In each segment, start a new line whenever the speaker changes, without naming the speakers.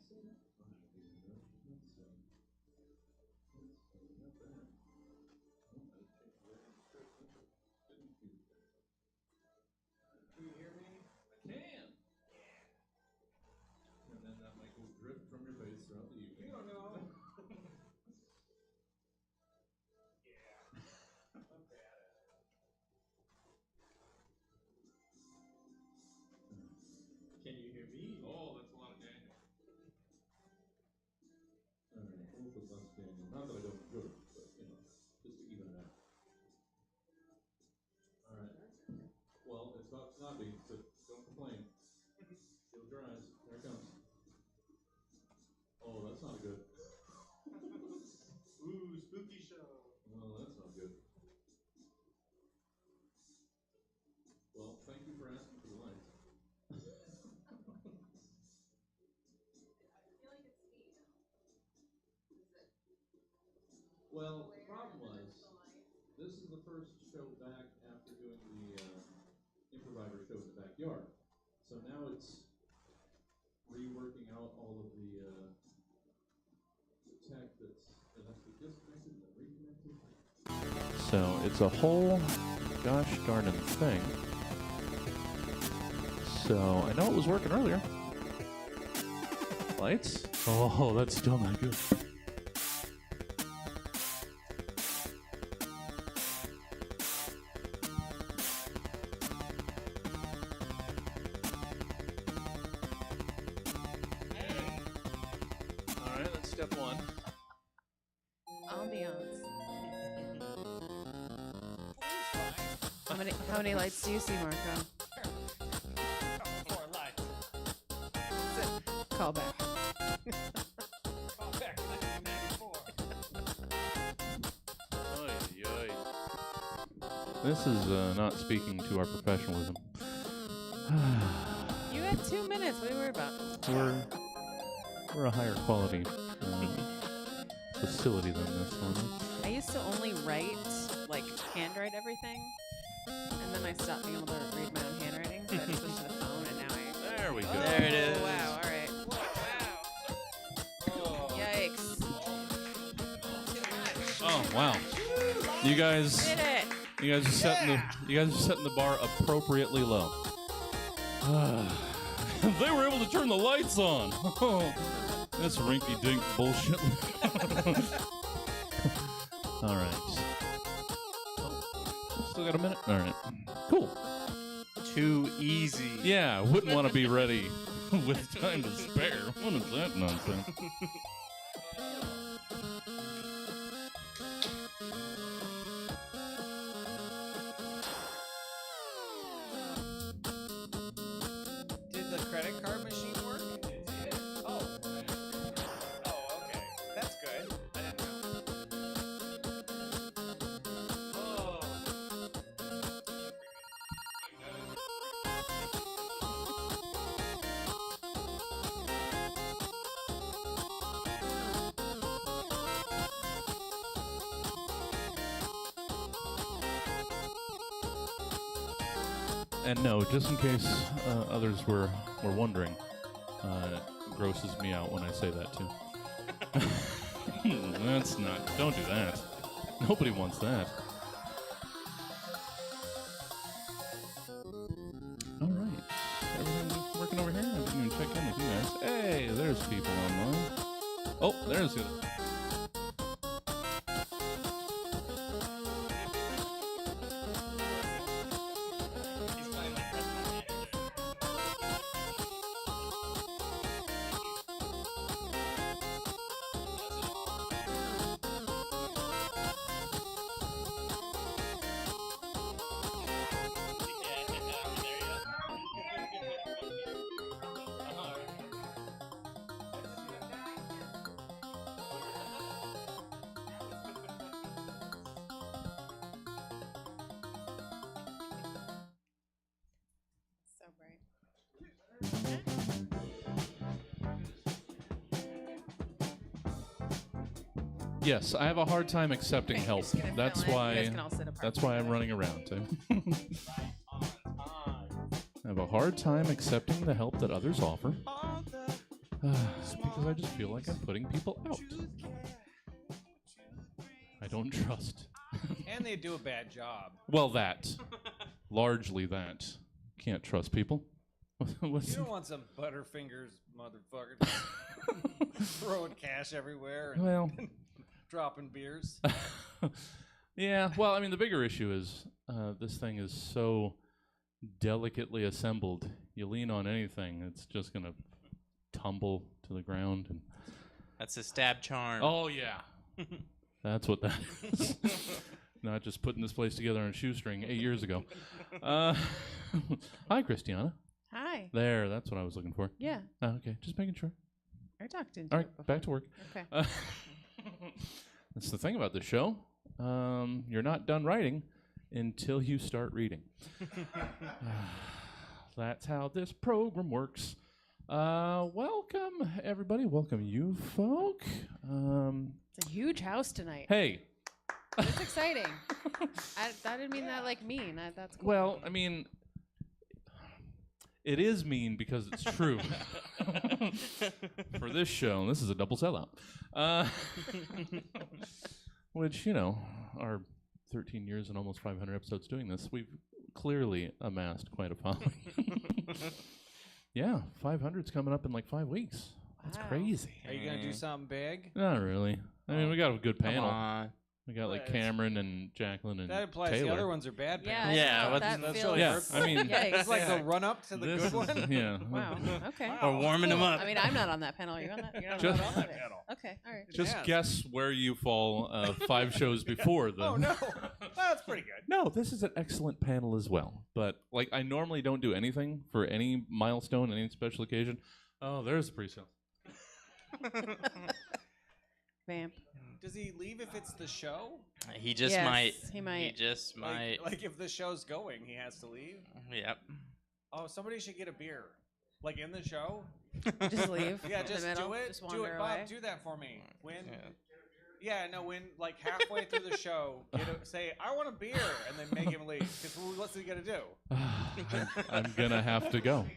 Can you hear me?
I can. And then that mic will drip from your face throughout the evening.
You don't know. Yeah. I'm bad at it. Can you hear me?
Oh, that's a lot of Daniel. All right, a little bit less Daniel. Not that I don't enjoy it, but just to even it out. All right. Well, it's about to not be, so don't complain. Shield your eyes. There it comes. Oh, that's not good.
Ooh, spooky show.
Oh, that's not good. Well, thank you for asking for the lights.
I feel like it's me now. Is it?
Well, the problem was, this is the first show back after doing the improviser show in the backyard. So now it's reworking out all of the tech that has to be disconnected and reconnected. So it's a whole gosh darn thing. So I know it was working earlier. Lights? Oh, that's still not good. Alright, that's step one.
Ambiance. How many lights do you see, Marco?
4 lights.
Call back.
Call back to 1994.
This is not speaking to our professionalism.
You had 2 minutes. What are you worried about?
We're a higher quality facility than this one.
I used to only write, handwrite everything. And then I stopped being able to read my own handwriting, so I just switched to the phone, and now I...
There we go.
There it is.
Oh, wow, all right. Wow. Yikes.
Oh wow! You guys
Did it.
are setting the bar appropriately low. They were able to turn the lights on. That's rinky-dink bullshit. All right. Still got a minute? All right. Cool.
Too easy.
Yeah, wouldn't want to be ready with time to spare. What is that nonsense?
Did the credit card machine work? Oh. Oh, okay. That's good. I didn't know. Oh.
And no, just in case others were wondering, it grosses me out when I say that too. That's not. Don't do that. Nobody wants that. All right, everything working over here. I didn't even check in with you guys. Hey, there's people online. Oh, there's it.
So bright.
Yes, I have a hard time accepting
Okay,
help.
you're just gonna
That's
fill in. You
why.
guys can all sit apart.
That's why I'm running around too. I have a hard time accepting the help that others offer.
Because I just feel like I'm putting people out. I don't trust.
And they do a bad job.
Well, that. Largely that. Can't trust people. What's
You don't want some Butterfingers motherfucker throwing cash everywhere and
well,
dropping beers.
yeah. Well, I mean, the bigger issue is this thing is so delicately assembled. You lean on anything, it's just gonna tumble to the ground. And
That's a stab charm.
oh yeah, that's what that is. Not just putting this place together on a shoestring 8 years ago. Hi, Christiana.
Hi.
There, that's what I was looking for.
Yeah.
Okay, just making sure.
I talked into
All
it
right,
before.
back to work.
Okay.
That's the thing about the show. You're not done writing until you start reading. That's how this program works. Welcome, everybody. Welcome, you folk.
It's a huge house tonight.
Hey.
It's exciting. I didn't mean that like mean. That's cool.
Well, I mean, it is mean because it's true. For this show, this is a double sellout. Which, you know, our 13 years and almost 500 episodes doing this, we've clearly amassed quite a following. Yeah, 500's coming up in like 5 weeks. That's
Wow.
crazy.
Are you gonna do something big?
Not really. I mean, we got a good
Come
panel.
on.
We got like
Well, it's-
Cameron and Jacqueline and
That implies
Taylor.
the other ones are bad.
Yeah.
panels.
Yeah,
I
what's-
that
that's
feels,
really
Yeah,
hurtful.
I mean,
Yikes.
It's like the run up to the
this
good one.
is, yeah.
Wow. Okay.
Wow.
We're warming them up.
I mean, I'm not on that panel. Are you on that? You're not
Just-
on that
panel.
Okay. All right.
Just
Yeah.
guess where you fall 5 shows before the.
Oh no, that's pretty good.
No, this is an excellent panel as well. But like, I normally don't do anything for any milestone, any special occasion. Oh, there's the pre-sale.
Vamp.
Does he leave if it's the show?
He just
Yes,
might.
he might.
just might.
Like if the show's going, he has to leave.
Yep.
Oh, somebody should get a beer, like in the show.
Just leave.
Yeah,
in
just
the middle.
do it.
Just
Do
wander
it,
away.
Bob. Do that for me. When?
Yeah.
Yeah, no. When like halfway through the show, say I want a beer, and then make him leave. Because what's he gonna do?
I'm gonna have to go.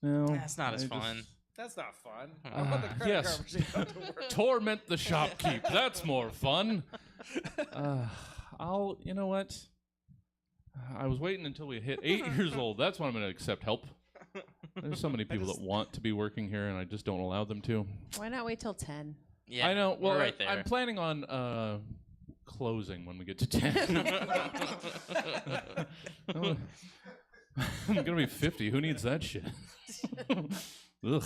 No,
That's not as
I
fun.
just-
That's not fun. I want the credit
yes.
card machine not to work.
Torment the shopkeep. That's more fun. You know what? I was waiting until we hit 8 years old. That's when I'm going to accept help. There's so many people that want to be working here, and I just don't allow them to.
Why not wait till 10?
Yeah.
I know. Well,
we're right there.
I'm planning on closing when we get to 10. I'm going to be 50. Who needs that shit? Ugh.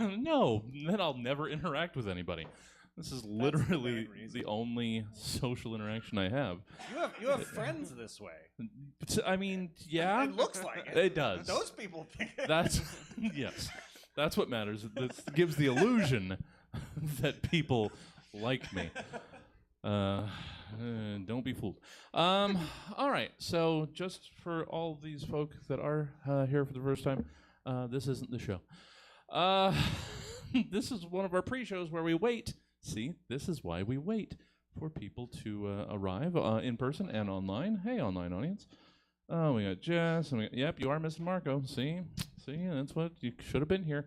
No, then I'll never interact with anybody. This is literally
bad reason.
the only social interaction I have.
You have friends this way.
But, I mean, yeah.
It looks like it.
It does.
Those people think it.
That's yes. That's what matters. This gives the illusion that people like me. Don't be fooled. All right. So just for all these folk that are here for the first time, this isn't the show. This is one of our pre-shows where we wait. See, this is why we wait for people to arrive in person and online. Hey, online audience. Oh, we got Jess. And yep, you are missing Marco. See, that's what you should have been here.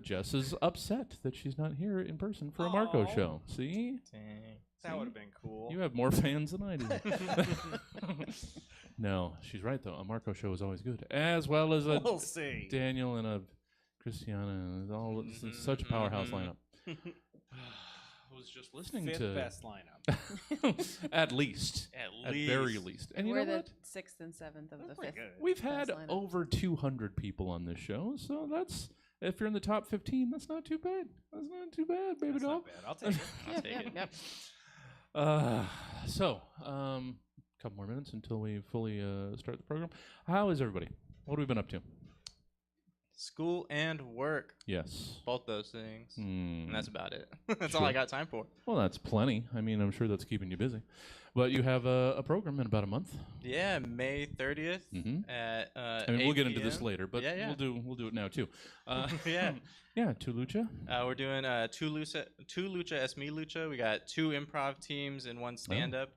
Jess is upset that she's not here in person for a Marco
Aw.
show. See,
That would have been cool.
you have more fans than I do. No, she's right though. A Marco show is always good, as well as a
We'll see.
Daniel and a Christiana. It's such a powerhouse lineup. I was just listening
Fifth
to
best lineup.
at least,
At
at
least.
very least. And you
We're
know
the
what?
6th and 7th of
That's
the
pretty
5th.
good.
We've had
best lineup.
over 200 people on this show, so that's if you're in the top 15, that's not too bad. That's not too bad, baby
That's
doll.
not bad. I'll take it.
I'll take it.
Yep.
So, couple more minutes until we fully start the program. How is everybody? What have we been up to?
School and work.
Yes.
Both those things.
Hmm.
And that's about it. That's all I got time for.
Well, that's plenty. I mean, I'm sure that's keeping you busy. But you have a program in about a month.
Yeah, May 30th
Mhm.
at
I mean, we'll
8
get into this
p.m.
later, but
Yeah, yeah.
we'll do it now too.
Yeah.
Yeah, Tulucha.
We're doing two Lucha Es Mi Lucha. We got 2 improv teams and 1 stand-up.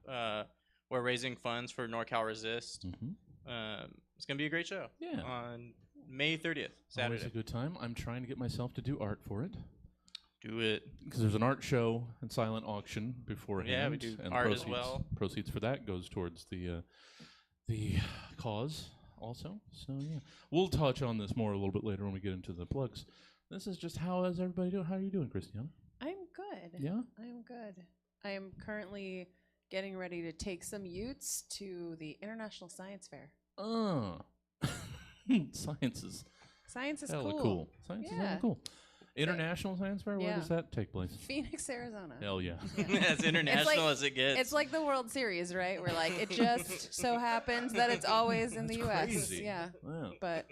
We're raising funds for NorCal Resist.
Mm-hmm.
It's going to be a great show.
Yeah.
On May 30th,
Always
Saturday.
a good time. I'm trying to get myself to do art for it.
Do it.
Because there's an art show and silent auction beforehand.
Yeah, we do
and
art as
proceeds,
well.
Proceeds for that goes towards the cause also. So yeah, we'll touch on this more a little bit later when we get into the plugs. This is just how is everybody doing? How are you doing, Christiana?
I'm good.
Yeah.
I'm good. I am currently getting ready to take some Utes to the International Science Fair.
Science is
Science is
hella
cool.
cool. Science is hella
Yeah.
cool. International Science Fair. Where
Yeah.
does that take place?
Phoenix, Arizona.
Hell yeah.
As international as it gets.
It's like the World Series, right? Where like it just so happens that it's always in the
That's
U.S.
crazy.
Yeah,
Wow.
but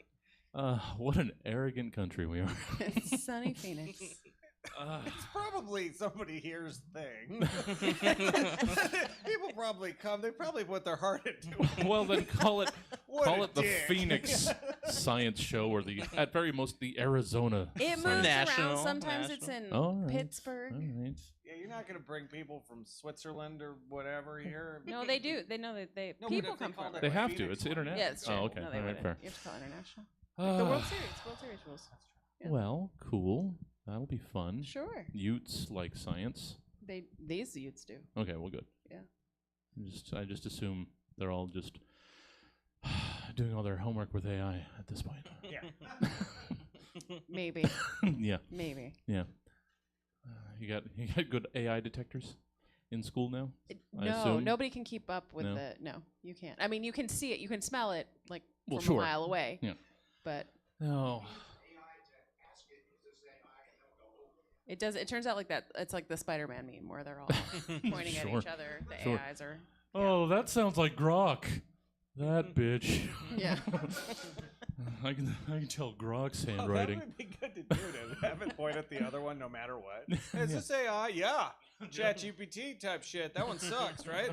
What an arrogant country we are.
it's sunny Phoenix.
It's probably somebody here's thing. People probably come. They probably put their heart into it.
Well, then call it
What a
the
dick.
Phoenix Science Show, or at very most the Arizona.
It
Science
moves
National.
around. Sometimes it's in
All right.
Pittsburgh.
All right.
Yeah, you're not gonna bring people from Switzerland or whatever here.
No, they do. They know that they
No, but
people
if they
come
called
from.
it
They
like
have to.
Phoenix
It's
one.
international.
Yeah, it's true.
Oh, okay.
No,
All
they
right,
wouldn't.
fair.
You have to call it international. The World Series. World Series rules. Yeah.
Well, cool. That'll be fun.
Sure.
Utes like science.
These Utes do.
Okay, well, good.
Yeah.
I just assume they're all just doing all their homework with AI at this point.
Yeah.
Maybe.
Yeah,
Maybe.
yeah. You got good AI detectors in school now? I
No,
assume?
nobody can keep up with
No?
No, you can't. I mean, you can see it. You can smell it like
Well,
from
sure.
a mile away.
Yeah.
But
No.
it does. It turns out like that. It's like the Spider-Man meme where they're all pointing at
Sure.
each other. The
Sure.
AIs are.
Oh, that sounds like Grok. That bitch.
Yeah.
I can tell Grok's
Oh, that
handwriting.
would be good to do, to have it point at the other one no matter what. Is this AI? Yeah. ChatGPT type shit. That one sucks, right?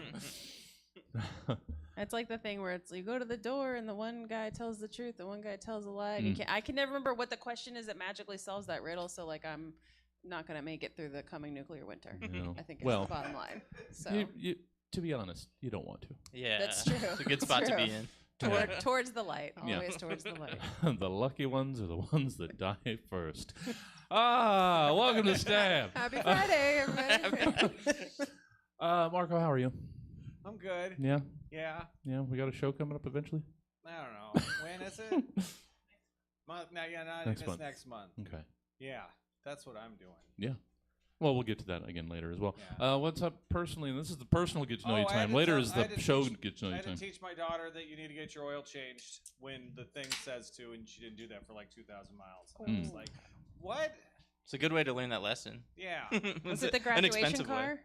It's like the thing where it's you go to the door and the one guy tells the truth, the one guy tells a lie. And
Mm.
you can't. I can never remember what the question is that magically solves that riddle. So like I'm not gonna make it through the coming nuclear winter.
No.
I think it's
Well,
the bottom line. So
to be honest, you don't want to.
yeah.
That's true.
It's a good
That's
spot to
true.
be in.
towards the light,
Yeah.
always towards the light.
The lucky ones are the ones that die first. Welcome to Stab.
Happy Friday, everybody.
Marco, how are you?
I'm good.
Yeah,
Yeah.
yeah. We got a show coming up eventually.
I don't know. When is it?
Next
It's
month.
next month.
Okay.
Yeah. That's what I'm doing.
Yeah. Well, we'll get to that again later as well.
Yeah.
What's up personally? And this is the personal get to know you
I had
time.
to
Later
tell-
is
I had
the
to
show
teach-
get to know
I
you
had to
time.
teach my daughter that you need to get your oil changed when the thing says to, and she didn't do that for like 2,000 miles. And I was
Mm.
like, what?
It's a good way to learn that lesson.
Yeah.
Was it the
An
graduation
expensive way.
car?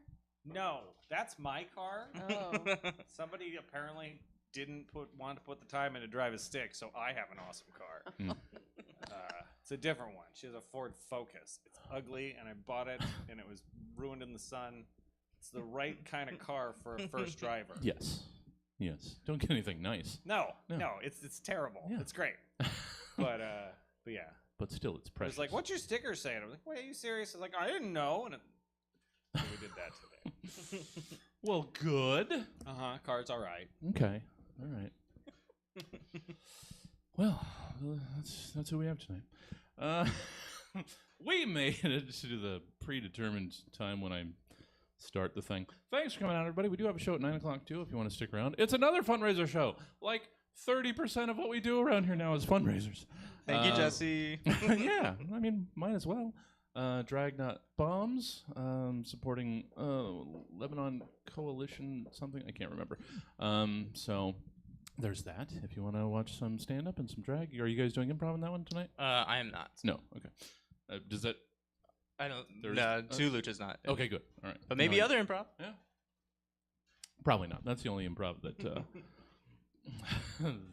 No, that's my car.
Oh.
Somebody apparently didn't want to put the time in to drive a stick, so I have an awesome car.
Mm.
It's a different one. She has a Ford Focus. It's ugly, and I bought it, and it was ruined in the sun. It's the right kind of car for a first driver.
Yes. Yes. Don't get anything nice.
No,
No.
it's terrible.
Yeah.
It's great, but yeah.
But still, it's
I
precious.
was like, "What's your sticker saying?" I was like, "Wait, are you serious?" I was like, "I didn't know," and so we did that today.
Well, good.
Car's all right.
Okay. All right. Well, that's who we have tonight. We made it to the predetermined time when I start the thing. Thanks for coming out, everybody. We do have a show at 9 o'clock, too, if you want to stick around. It's another fundraiser show. Like 30% of what we do around here now is fundraisers.
Thank you, Jesse.
Yeah, I mean, might as well. Dragnet Bombs, supporting Lebanon Coalition something. I can't remember. So there's that. If you want to watch some stand-up and some drag. Are you guys doing improv on that one tonight?
I am not.
No. Okay. Does that...
I don't.
There's-
No, two Lucha's not.
Okay, good. All right.
But maybe
No,
other improv.
Yeah. Probably not. That's the only improv that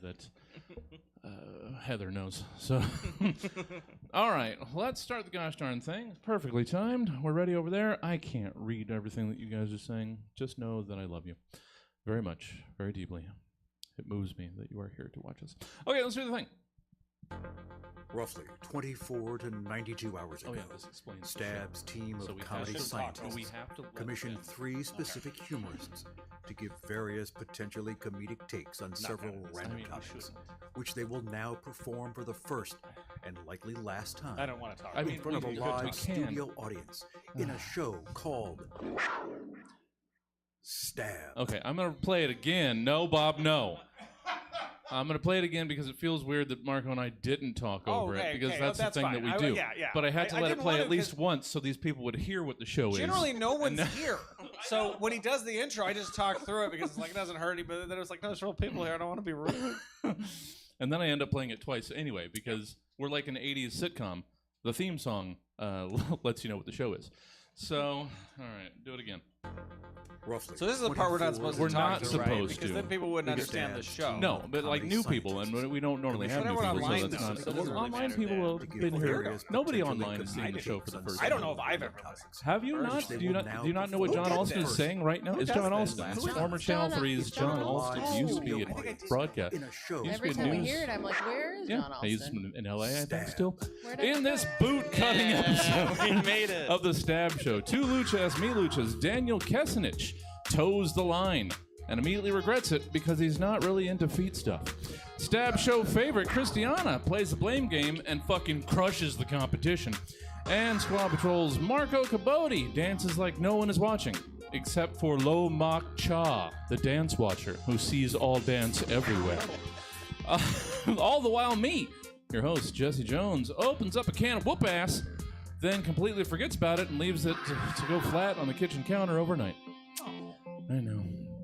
that Heather knows. So, all right, let's start the gosh darn thing. Perfectly timed. We're ready over there. I can't read everything that you guys are saying. Just know that I love you very much, very deeply. It moves me that you are here to watch us. Okay, let's do the thing.
Roughly 24 to 92 hours ago,
Oh yeah, this explains the
Stab's
show.
team
So
of
we
comedy
have to,
scientists
we have to let
commissioned
them-
3 specific humorists to give various potentially comedic takes on several random topics, which they will now perform for the first and likely last time
I don't want to talk.
I
in
mean,
front of a
we
live
can.
studio audience in a show called Stab.
Okay, I'm gonna play it again. No, Bob, no. I'm gonna play it again because it feels weird that Marco and I didn't talk over it because that's the thing
fine.
that we
I-
do.
yeah, yeah.
But I had to
I
let it
didn't
play
want
at
to
least
'cause
once so these people would hear what the show
Generally,
is.
no one's
And-
here. So when he does the intro, I just talk through it because it's like it doesn't hurt any. But then it's like, no, there's real people here. I don't want to be rude.
And then I end up playing it twice anyway because we're like an 80s sitcom. The theme song lets you know what the show is. So, all right, do it again.
Roughly.
So this is the part we're not
24
supposed
We're
to talk
not
through, right?
supposed
Because
to.
then people wouldn't
We
understand the
stand
show.
No, but like
comedy
new people,
scientists.
and we don't normally have
But
new
everyone
people,
online
so that's
knows,
not.
so it doesn't really
Online
matter
people
then.
have
To give
been here.
various
Nobody
potentially
online has seen the
comedic
show for the
takes on
first
I don't
time.
know if I've ever
random
listened.
topics.
Have you
First,
not?
they
Do you
will
not?
now
Do you not know what
perform
John
for
Alston
the
is
first
saying right now? It's
does
John
this?
Alston.
Who is
Former
this?
Channel
John-
3's John
live
Alston used to be
studio
a
audience
broadcast.
in a show
Used to
Every
be
time we
news.
hear it, I'm like, where is
Yeah,
John
he's
Alston?
in LA, I think,
Stab.
still.
Where'd I
In
go?
this boot-cutting episode
we made it.
of the Stab Show, two Luchas, me Luchas, Daniel Kesinich toes the line and immediately regrets it because he's not really into feet stuff. Stab Show favorite Christiana plays the blame game and fucking crushes the competition. And Squad Patrol's Marco Cabote dances like no one is watching, except for Lo Mak Cha, the dance watcher, who sees all dance everywhere. All the while me, your host, Jesse Jones, opens up a can of whoop ass, then completely forgets about it and leaves it to go flat on the kitchen counter overnight. I know.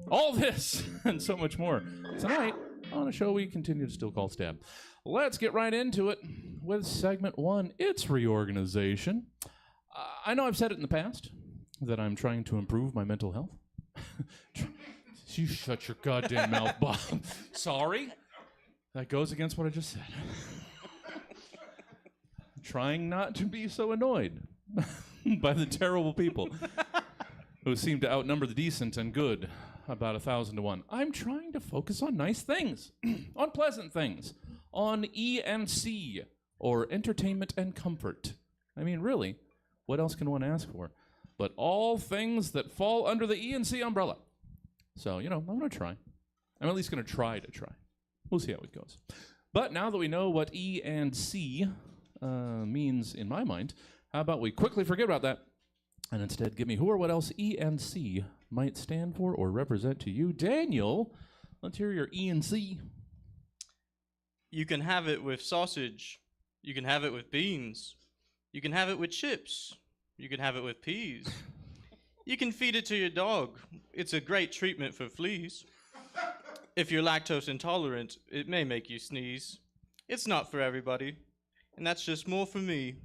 All this and so much more tonight on a show we continue to still call Stab. Let's get right into it with segment one. It's reorganization. I know I've said it in the past that I'm trying to improve my mental health. You shut your goddamn mouth, Bob. Sorry. That goes against what I just said. Trying not to be so annoyed by the terrible people who seem to outnumber the decent and good about 1,000 to 1. I'm trying to focus on nice things, on pleasant things, on E&C, or entertainment and comfort. I mean, really, what else can one ask for? But all things that fall under the E&C umbrella. So, I'm going to try. I'm at least going to try. We'll see how it goes. But now that we know what E and C means in my mind, how about we quickly forget about that and instead give me who or what else E and C might stand for or represent to you. Daniel, let's hear your E and C.
You can have it with sausage. You can have it with beans. You can have it with chips. You can have it with peas. You can feed it to your dog. It's a great treatment for fleas. If you're lactose intolerant, it may make you sneeze. It's not for everybody, and that's just more for me.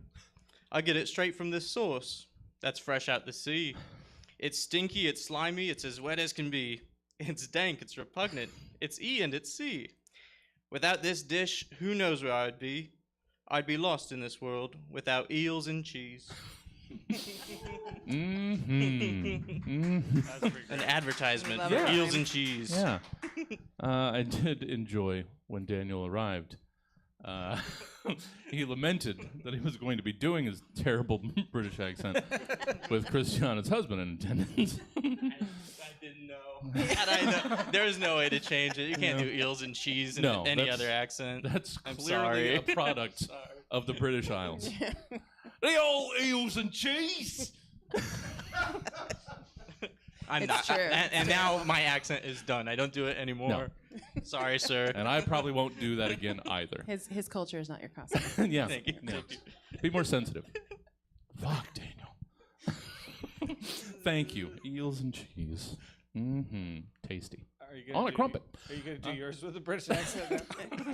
I get it straight from this source that's fresh out the sea. It's stinky, it's slimy, it's as wet as can be. It's dank, it's repugnant, it's E and it's C. Without this dish, who knows where I'd be? I'd be lost in this world without eels and cheese. An advertisement
Love
for
it.
eels and cheese.
Yeah. I did enjoy when Daniel arrived. He lamented that he was going to be doing his terrible British accent with Christiana's husband in attendance.
I didn't know. Had I know. There's no way to change it. You can't do eels and cheese in
No,
any
that's-
other accent.
That's
I'm
clearly
sorry.
a product of the British Isles. The old eels and cheese.
I'm
It's
not.
true.
And now my accent is done. I don't do it anymore. Sorry, sir.
And I probably won't do that again either.
His culture is not your costume.
Yeah.
Thank you.
yeah.
Thank you.
Be more sensitive. Fuck, Daniel. Thank you. Eels and cheese. Mm-hmm. Tasty.
Are you gonna
On a
do-
crumpet.
Are you going to do yours with a British accent now?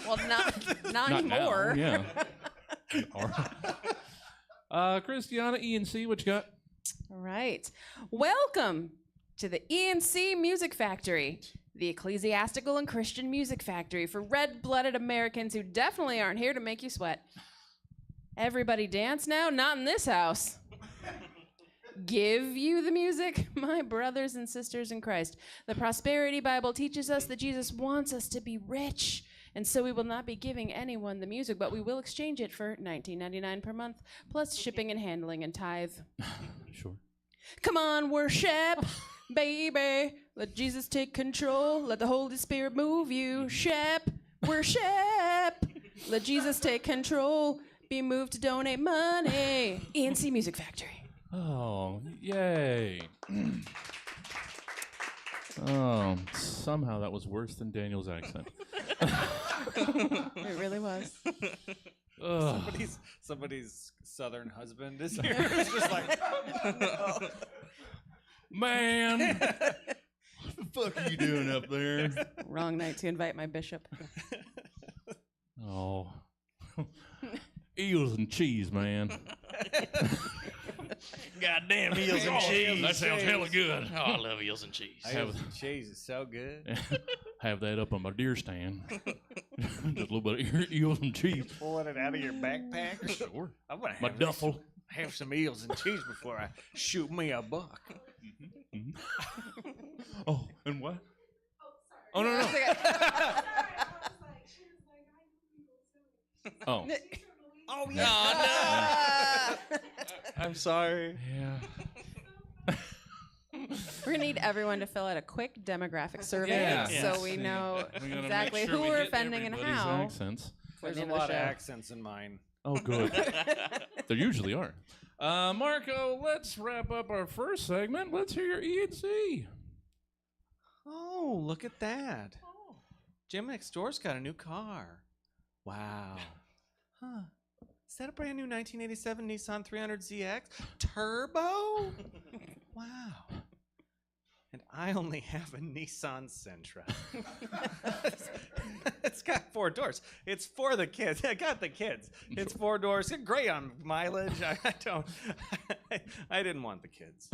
Well, not
Not
anymore.
now. Yeah. Christiana, E and C, what you got?
All right. Welcome to the E&C Music Factory, the ecclesiastical and Christian music factory for red-blooded Americans who definitely aren't here to make you sweat. Everybody dance now? Not in this house. Give you the music, my brothers and sisters in Christ. The Prosperity Bible teaches us that Jesus wants us to be rich, and so we will not be giving anyone the music, but we will exchange it for $19.99 per month, plus shipping and handling and tithe.
Sure.
Come on, worship. baby. Let Jesus take control. Let the Holy Spirit move you. Shep, worship. Let Jesus take control. Be moved to donate money. ENC Music Factory.
Oh, yay. Oh, somehow that was worse than Daniel's accent.
It really was.
Ugh.
Somebody's southern husband is here. It's just like,
Man, what the fuck are you doing up there?
Wrong night to invite my bishop.
Oh, eels and cheese, man.
Goddamn eels and cheese.
That sounds hella good.
Oh, I love eels and cheese.
eels and cheese is so good.
Have that up on my deer stand. Just a little bit of eels and cheese.
Pulling it out of your backpack.
Sure.
I'm gonna
My
have
duffel.
have some eels and cheese before I shoot me a buck.
Oh, and what?
Oh, sorry.
Oh, no, no.
Sorry, I was like, "Here's my guy who Eagles doing."
Oh,
Oh, yeah.
Ah.
I'm sorry.
yeah.
We're gonna need everyone to fill out a quick demographic survey
Yeah.
so
Yes.
we know
We gotta
exactly
make sure
who
we
we're
hit
offending and
everybody's
how.
accents.
for
There's
the
a
end of
lot
the
of
show.
accents in mine.
Oh, good. There usually are. Marco, let's wrap up our first segment. Let's hear your E&C.
Oh, look at that. Jim next door's got a new car. Wow. Huh. Is that a brand new 1987 Nissan 300ZX Turbo? Wow. And I only have a Nissan Sentra. It's got 4 doors. It's for the kids. I got the kids. It's 4 doors. It's great on mileage. I don't. I didn't want the kids.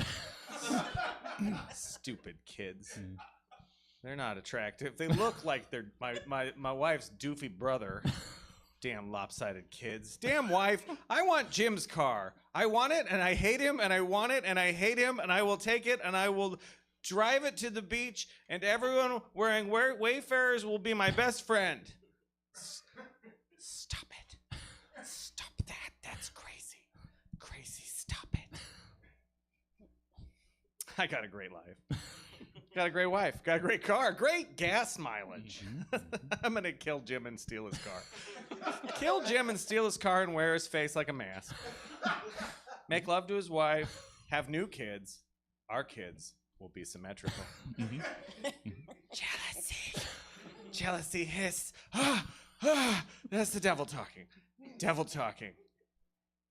Stupid kids. They're not attractive. They look like they're my wife's doofy brother. Damn lopsided kids. Damn wife. I want Jim's car. I want it and I hate him and I want it and I hate him and I will take it and I will drive it to the beach and everyone wearing Wayfarers will be my best friend. Stop it. Stop that. That's crazy. Crazy. Stop it. I got a great life. Got a great wife. Got a great car. Great gas mileage. I'm going to kill Jim and steal his car. Kill Jim and steal his car and wear his face like a mask. Make love to his wife. Have new kids. Our kids will be symmetrical. Jealousy. Jealousy hiss. That's the devil talking. Devil talking.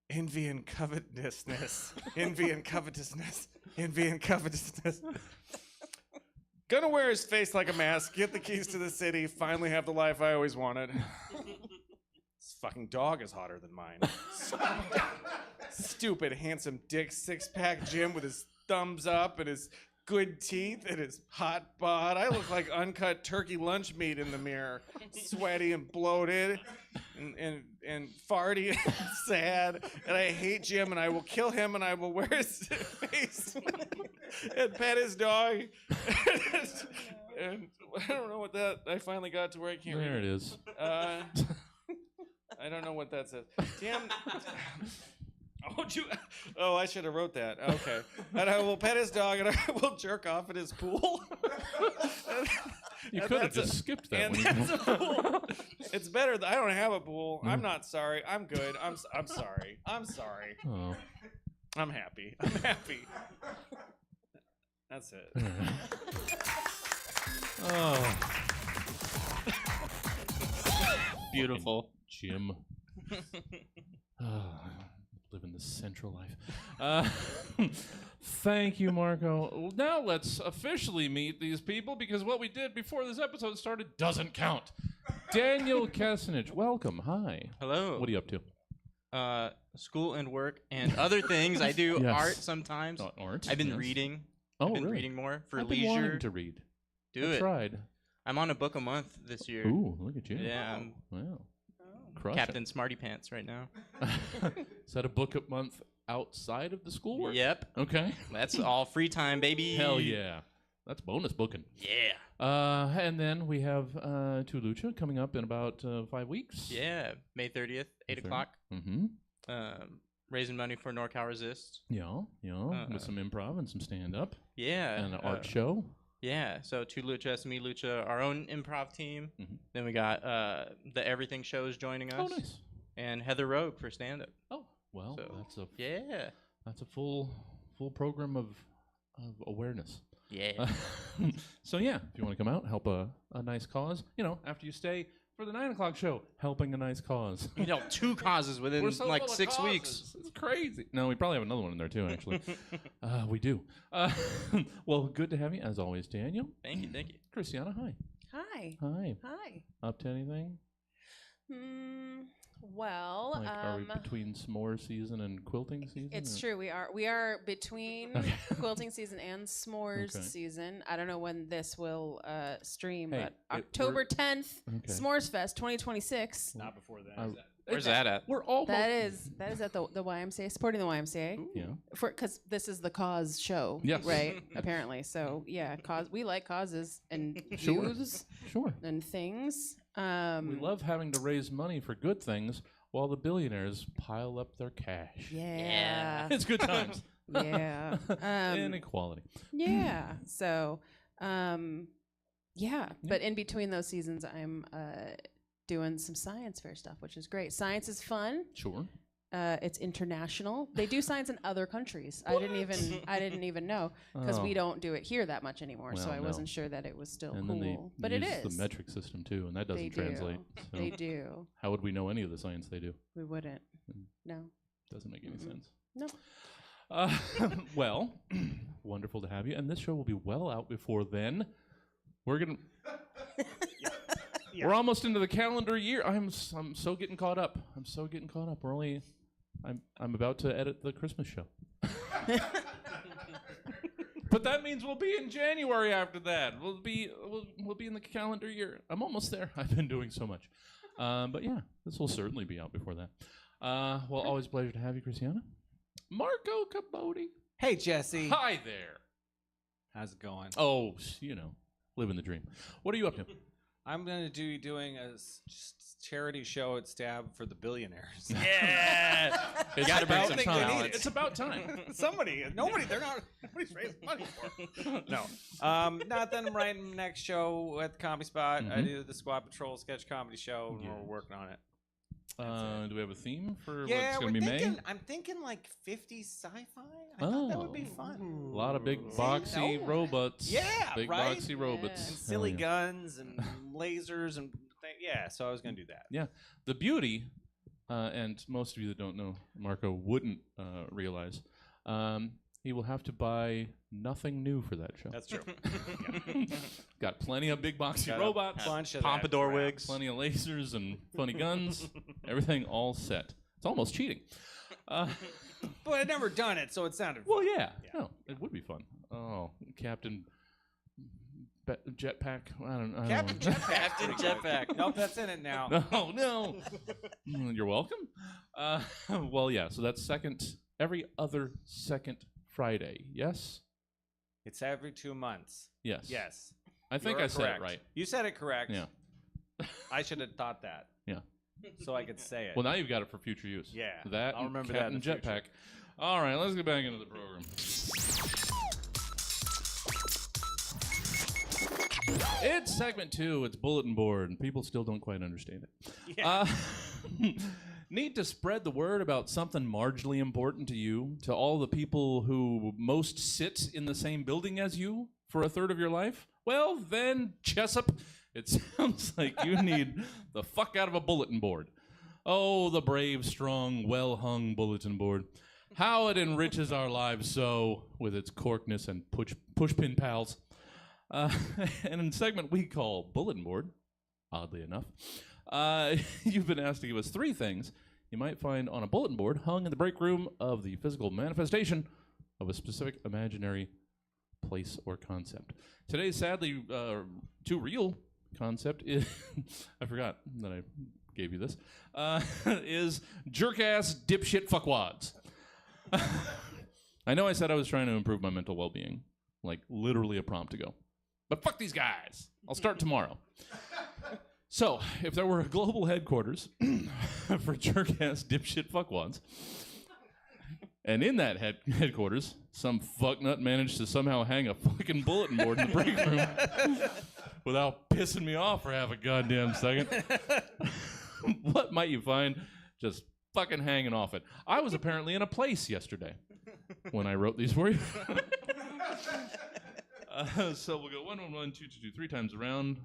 Envy and covetousness. Envy and covetousness. Envy and covetousness. Gonna wear his face like a mask, get the keys to the city, finally have the life I always wanted. This fucking dog is hotter than mine. Stupid, handsome dick, 6-pack Jim with his thumbs up and his good teeth and his hot bod. I look like uncut turkey lunch meat in the mirror. Sweaty and bloated and farty and sad. And I hate Jim and I will kill him and I will wear his face and pet his dog. And I don't know what that, I finally got to where I can't read
There it is.
I don't know what that says. Damn. I should have wrote that. Okay. And I will pet his dog and I will jerk off at his pool.
You
And
could have
that's a-
just skipped that
and
one.
that's a pool. It's better. I don't have a pool. I'm not sorry. I'm good. I'm sorry. I'm sorry.
Oh.
I'm happy. I'm happy. That's it.
Oh.
Beautiful.
Jim. Living the central life. Thank you, Marco. Now let's officially meet these people because what we did before this episode started doesn't count. Daniel Kessenich, welcome. Hi.
Hello.
What are you up to?
School and work and other things. I do
Yes.
art sometimes.
Art.
I've been
yes.
reading.
Oh,
I've been
really?
reading more for
I've been
leisure.
wanting to read.
Do
I
it.
tried.
I'm on a book a month this year.
Ooh, look at you.
Yeah, I'm
Wow. Crushing.
Captain Smarty Pants right now.
Is that a book a month outside of the schoolwork?
Yep.
Okay.
That's all free time, baby.
Hell yeah. That's bonus booking.
Yeah.
And then we have Tulucha coming up in about 5 weeks.
Yeah. May 30th, 8 o'clock.
Mm-hmm.
raising money for NorCal Resist.
Yeah, with some improv and some stand-up
Yeah.
and an art show.
Yeah, so Two Luchas, Me Lucha, our own improv team.
Mhm.
Then we got the Everything Shows joining us.
Oh, nice.
And Heather Rogue for stand-up.
Oh, well,
So, yeah.
that's a full program of awareness.
Yeah.
So yeah, if you want to come out, help a nice cause, after you stay for the 9 o'clock show, helping a nice cause.
2 causes within
We're so
like
full of
6
causes.
weeks.
It's crazy. No, we probably have another one in there too, actually. We do. Well, good to have you as always, Daniel.
Thank you.
Christiana, hi.
Hi.
Hi.
Hi.
Up to anything?
Well,
Like, are we between s'more season and quilting season?
it's
or-
true. We are between
Okay.
quilting season and s'mores
Okay.
season. I don't know when this will stream,
Hey,
but
we're-
October 10th,
Okay.
S'mores Fest 2026.
Not before that.
Where's that at?
We're almost.
That is at the YMCA, supporting the YMCA.
Yeah.
Because this is the cause show,
Yes.
right? Apparently, so yeah, cause we like causes and
Sure.
views
Sure.
and things.
We love having to raise money for good things while the billionaires pile up their cash.
Yeah,
It's good times.
yeah,
Inequality.
yeah. So, yeah. But in between those seasons, I'm doing some science fair stuff, which is great. Science is fun.
Sure.
It's international. They do science in other countries. I didn't even know because we
Oh.
don't do it here that much anymore. so
Well,
I
no.
wasn't sure that it was still
And
cool.
then they
But
use
it is.
the metric system too, and that doesn't
They
translate.
do.
So
They do.
how would we know any of the science they do?
We wouldn't.
Mm.
No.
Doesn't make any sense.
No.
Well, wonderful to have you, and this show will be well out before then. We're gonna. We're almost into the calendar year. I'm so getting caught up. We're only. I'm about to edit the Christmas show. But that means we'll be in January after that. We'll be in the calendar year. I'm almost there. I've been doing so much. But yeah, this will certainly be out before that. Well, always a pleasure to have you, Christiana. Marco Capote.
Hey, Jesse.
Hi there.
How's it going?
Oh, living the dream. What are you up to?
I'm going to be doing a charity show at Stab for the billionaires.
Yeah. It's
gotta bring
about
some
time.
talent.
It's about time.
Nobody's raising money for. No. Nothing. I'm writing next show at the Comedy Spot. I
Mhm.
do the Squad Patrol sketch comedy show, and
Yes.
we're working on it.
Do we have a theme for what's
Yeah,
going
we're
to be
thinking.
made?
I'm thinking like 50s sci-fi. I thought that would be
Oh.
fun.
A lot of big boxy
no.
robots.
Yeah,
big
right?
boxy robots.
Yeah.
And silly
Hell yeah.
guns and lasers and yeah. So I was gonna do that.
Yeah, the beauty, and most of you that don't know, Marco wouldn't realize, he will have to buy nothing new for that show.
That's true.
Got plenty of big boxy
Got a
robots,
bunch of
Pompadour
that crap.
wigs.
plenty of lasers and funny guns, everything all set. It's almost cheating.
But I'd never done it, so it sounded.
Well, yeah. No, it would be fun. Oh, Captain Jetpack. I don't know.
Captain Jetpack.
Captain Jetpack.
Nope, that's in it now.
No, no. You're welcome. Well, yeah. So that's every other second Friday. Yes.
It's every 2 months.
Yes.
Yes.
I think
You are
I said
correct.
it right.
You said it correct.
Yeah.
I should have thought that.
Yeah.
So I could say it.
Well, now you've got it for future use.
Yeah,
That
I'll
and
remember that in
Captain
the future.
Jetpack. All right, let's get back into the program. It's segment 2. It's bulletin board, and people still don't quite understand it.
Yeah.
Need to spread the word about something marginally important to you, to all the people who most sit in the same building as you for a third of your life? Well, then, Jessup, it sounds like you need the fuck out of a bulletin board. Oh, the brave, strong, well-hung bulletin board. How it enriches our lives so with its corkness and pushpin pals. And in segment we call Bulletin Board, oddly enough, you've been asked to give us 3 things you might find on a bulletin board hung in the break room of the physical manifestation of a specific imaginary place or concept. Today's sadly too real concept is, I forgot that I gave you this, is jerk-ass dipshit fuckwads. I know I said I was trying to improve my mental well-being, like literally a prompt ago. But fuck these guys. I'll start tomorrow. So, if there were a global headquarters for jerk-ass dipshit fuckwads, And in that headquarters, some fucknut managed to somehow hang a fucking bulletin board in the break room without pissing me off for half a goddamn second. What might you find just fucking hanging off it? I was apparently in a place yesterday when I wrote these for you. So we'll go 1, 1, 1, 2, 2, 2, 3 times around.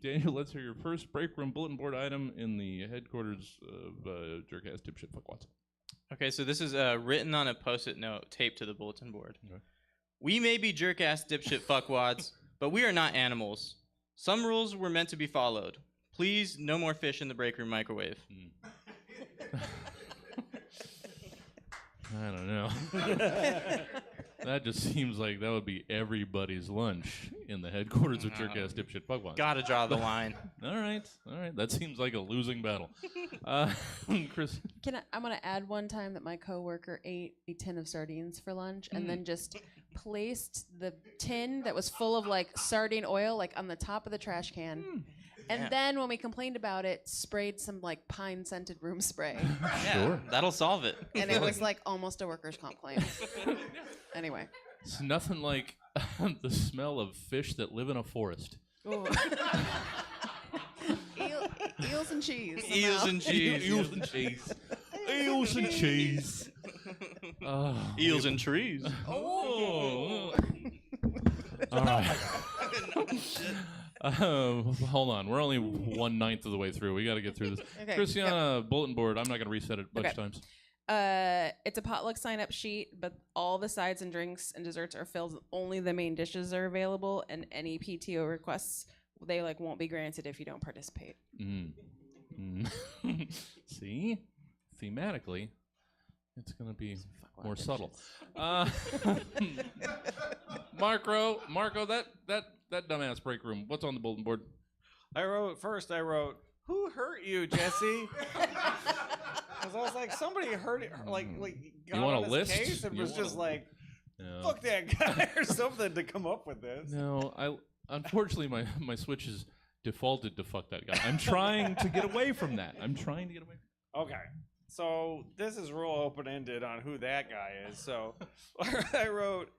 Daniel, let's hear your first break room bulletin board item in the headquarters of Jerkass Dipshit Fuckwads.
Okay, so this is written on a post-it note taped to the bulletin board.
Okay.
We may be jerk-ass dipshit fuckwads, but we are not animals. Some rules were meant to be followed. Please, no more fish in the break room microwave.
I don't know. That just seems like that would be everybody's lunch in the headquarters of Jerkass Dipshit Fuckwads.
Gotta draw the line.
All right. That seems like a losing battle. Chris.
I'm gonna add one time that my coworker ate a tin of sardines for lunch and then just placed the tin that was full of like sardine oil like on the top of the trash can. And then when we complained about it, sprayed some like pine scented room spray.
Yeah,
Sure.
that'll solve it.
And it was like almost a workers' comp claim. Anyway.
It's nothing like the smell of fish that live in a forest.
Eels and cheese.
Eels and cheese.
Eels and cheese. Eels and cheese.
Eels and trees.
Oh. All right. Hold on. We're only 1/9 of the way through. We got to get through this.
Okay,
Christiana, bulletin board. I'm not going to reset it a bunch of times.
It's a potluck sign-up sheet, but all the sides and drinks and desserts are filled. Only the main dishes are available, and any PTO requests they like won't be granted if you don't participate.
See, thematically, it's going to be more subtle. Marco, that dumbass break room. What's on the bulletin board?
I wrote, who hurt you, Jesse? Because I was like, somebody hurt it, got
want
on
a
this
list?
case and
You
was
want
just
a-
like,
No.
fuck that guy or something to come up with this.
No, unfortunately my switch is defaulted to fuck that guy. I'm trying to get away from that.
Okay, so this is real open-ended on who that guy is. So I wrote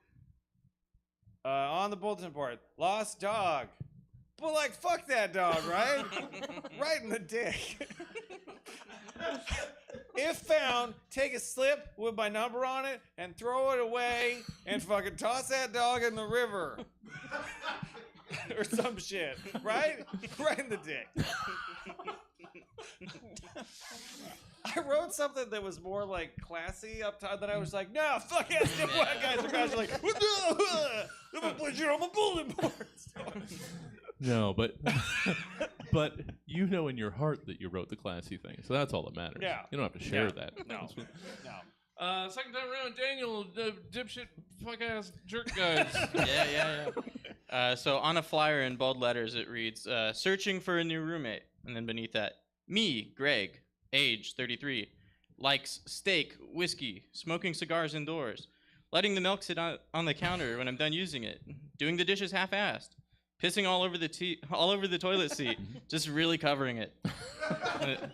on the bulletin board, lost dog. But like, fuck that dog, right? Right in the dick. If found, take a slip with my number on it and throw it away and fucking toss that dog in the river. Or some shit, right? Right in the dick. I wrote something that was more like classy up top, that I was like, no, fuck it, the white guys are guys are like, I'm gonna put you on my bulletin board.
No, but you know in your heart that you wrote the classy thing, so that's all that matters.
Yeah.
You don't have to share
Yeah.
that.
No.
Second time around, Daniel, dipshit, fuck ass, jerk guys.
Yeah. So on a flyer in bold letters, it reads, searching for a new roommate. And then beneath that, me, Greg, age 33, likes steak, whiskey, smoking cigars indoors, letting the milk sit on the counter when I'm done using it, doing the dishes half-assed, pissing all over the toilet seat, just really covering it.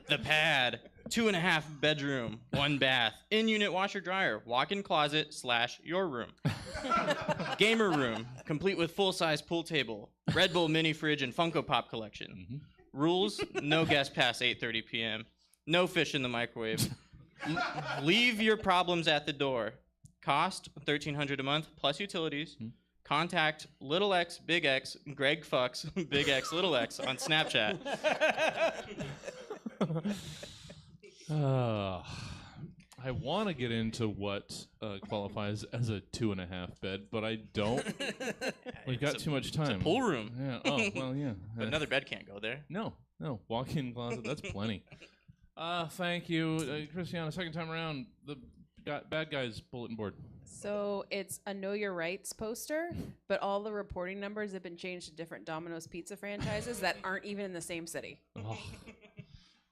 The pad, 2.5 bedroom, 1 bath, in-unit washer dryer, walk-in closet / your room. Gamer room, complete with full-size pool table, Red Bull mini fridge and Funko Pop collection. Rules, no guests past 8:30 p.m. No fish in the microwave. Leave your problems at the door. Cost $1,300 a month plus utilities. Contact Little X, Big X, Greg Fucks, Big X, Little X on Snapchat.
I want to get into what qualifies as a 2.5 bed, but I don't. We've got too much time.
It's a pool room.
Yeah. Oh, well, yeah.
But another bed can't go there.
No. Walk-in closet. That's plenty. Thank you, Christiana. Second time around, the bad guys bulletin board.
So it's a Know Your Rights poster, but all the reporting numbers have been changed to different Domino's Pizza franchises that aren't even in the same city.
Oh.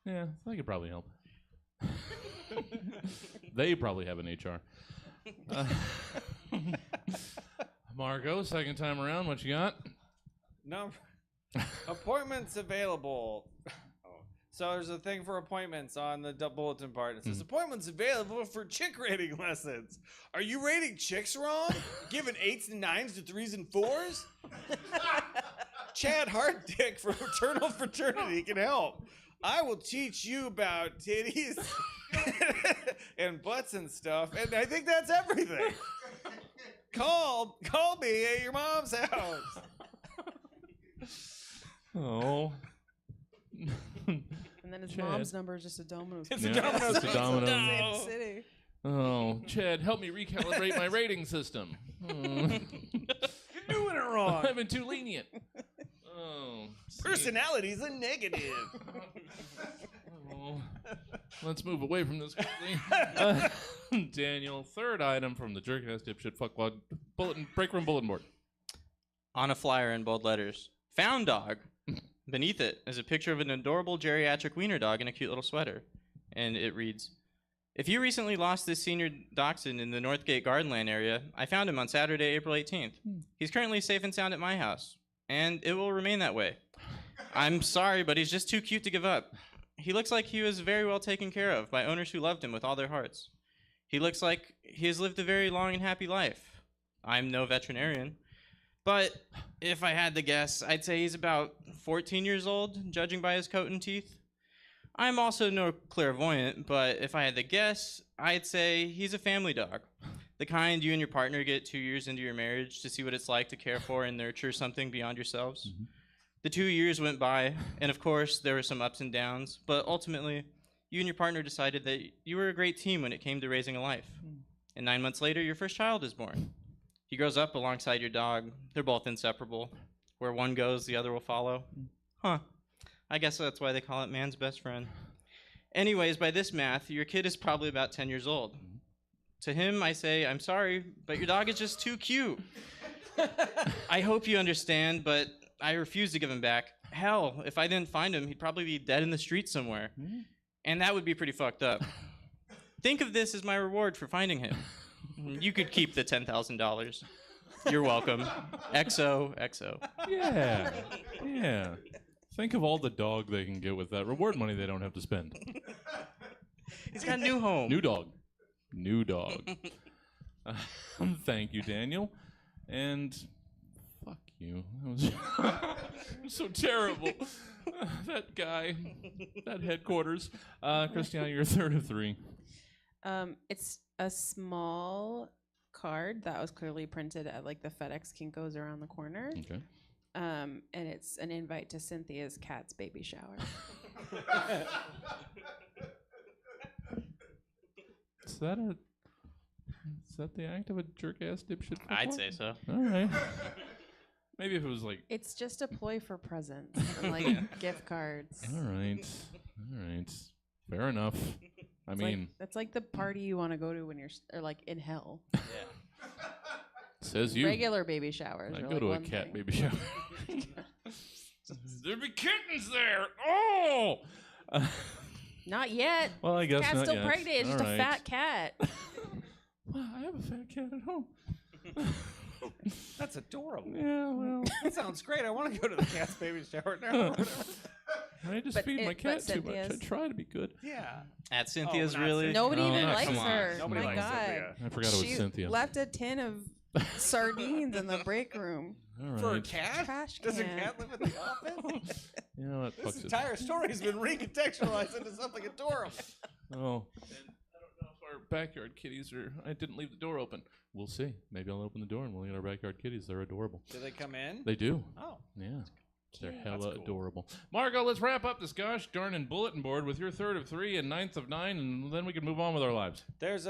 Yeah, that could probably help. They probably have an HR. Marco, second time around, what you got?
No appointments available.
So there's a thing for appointments on the bulletin part. It says appointments available for chick rating lessons. Are you rating chicks wrong? Giving 8s and 9s to 3s and 4s? Chad Harddick from Eternal Fraternity can help. I will teach you about titties and butts and stuff, and I think that's everything. Call me at your mom's house.
Oh.
And then his
Chad.
mom's number is just a Domino's.
It's
Yeah,
a Domino's.
it's a Domino's.
No.
Same city.
Oh, Chad, help me recalibrate my rating system.
You're doing it wrong.
I've been too lenient. Oh,
Personality's a negative.
oh. Let's move away from this quickly. Daniel, third item from the jerk-ass dipshit fuckwad bulletin break room bulletin board.
On a flyer in bold letters, found dog. Beneath it is a picture of an adorable geriatric wiener dog in a cute little sweater. And it reads, if you recently lost this senior dachshund in the Northgate Gardenland area, I found him on Saturday, April 18th. He's currently safe and sound at my house, and it will remain that way. I'm sorry, but he's just too cute to give up. He looks like he was very well taken care of by owners who loved him with all their hearts. He looks like he has lived a very long and happy life. I'm no veterinarian, but if I had to guess, I'd say he's about 14 years old, judging by his coat and teeth. I'm also no clairvoyant, but if I had to guess, I'd say he's a family dog. The kind you and your partner get 2 years into your marriage to see what it's like to care for and nurture something beyond yourselves.
Mm-hmm.
The 2 years went by, and of course, there were some ups and downs, but ultimately, you and your partner decided that you were a great team when it came to raising a life. And 9 months later, your first child is born. He grows up alongside your dog. They're both inseparable. Where one goes, the other will follow. Huh. I guess that's why they call it man's best friend. Anyways, by this math, your kid is probably about 10 years old. To him, I say, I'm sorry, but your dog is just too cute. I hope you understand, but I refuse to give him back. Hell, if I didn't find him, he'd probably be dead in the street somewhere. And that would be pretty fucked up. Think of this as my reward for finding him. You could keep the $10,000. You're welcome. XOXO.
Yeah. Yeah. Think of all the dog they can get with that reward money they don't have to spend.
He's got a new home.
New dog. New dog. Thank you, Daniel. And fuck you. That was it was so terrible. That guy. That headquarters. Christiana, you're third of three.
It's a small card that was clearly printed at like the FedEx Kinko's around the corner.
Okay.
And it's an invite to Cynthia's cat's baby shower.
Is that the act of a jerk-ass dipshit?
I'd
fuckwad?
say so.
All right. Maybe if it was like.
It's just a ploy for presents and like gift cards.
All right. All right. Fair enough. I
It's
mean,
like, that's like the party you want to go to when you're or like in hell.
says you.
Regular baby showers.
I
are
go
like
to a
one
cat
thing.
baby shower. There be kittens there. Oh.
Not yet.
Well, I guess
Cat's
not
still
yet.
pregnant. It's
All
just a
right.
fat cat.
Well, I have a fat cat at home.
That's adorable.
Yeah, well,
That sounds great. I want to go to the cat's baby shower now.
I just
But
feed my
it-
cat
but
too much. I
Cynthia's-
try to be good.
Yeah.
At Cynthia's,
not
really?
Cynthia.
Nobody
No,
even
not
likes
come on.
her.
Nobody
My
likes
God.
Cynthia.
I forgot it was
She
Cynthia.
left a tin of sardines in the break room.
All
For a
right.
cat?
Trash
Does a
can.
cat live in the office?
You know what?
This
Fuck it.
entire story has been recontextualized into something adorable.
Oh. And I don't know if our backyard kitties are. I didn't leave the door open. We'll see. Maybe I'll open the door and we'll get our backyard kitties. They're adorable.
Do they come in?
They do.
Oh.
Yeah. They're
That's
hella
cool.
adorable. Margot, let's wrap up this gosh darn bulletin board with your third of three and ninth of nine, and then we can move on with our lives.
There's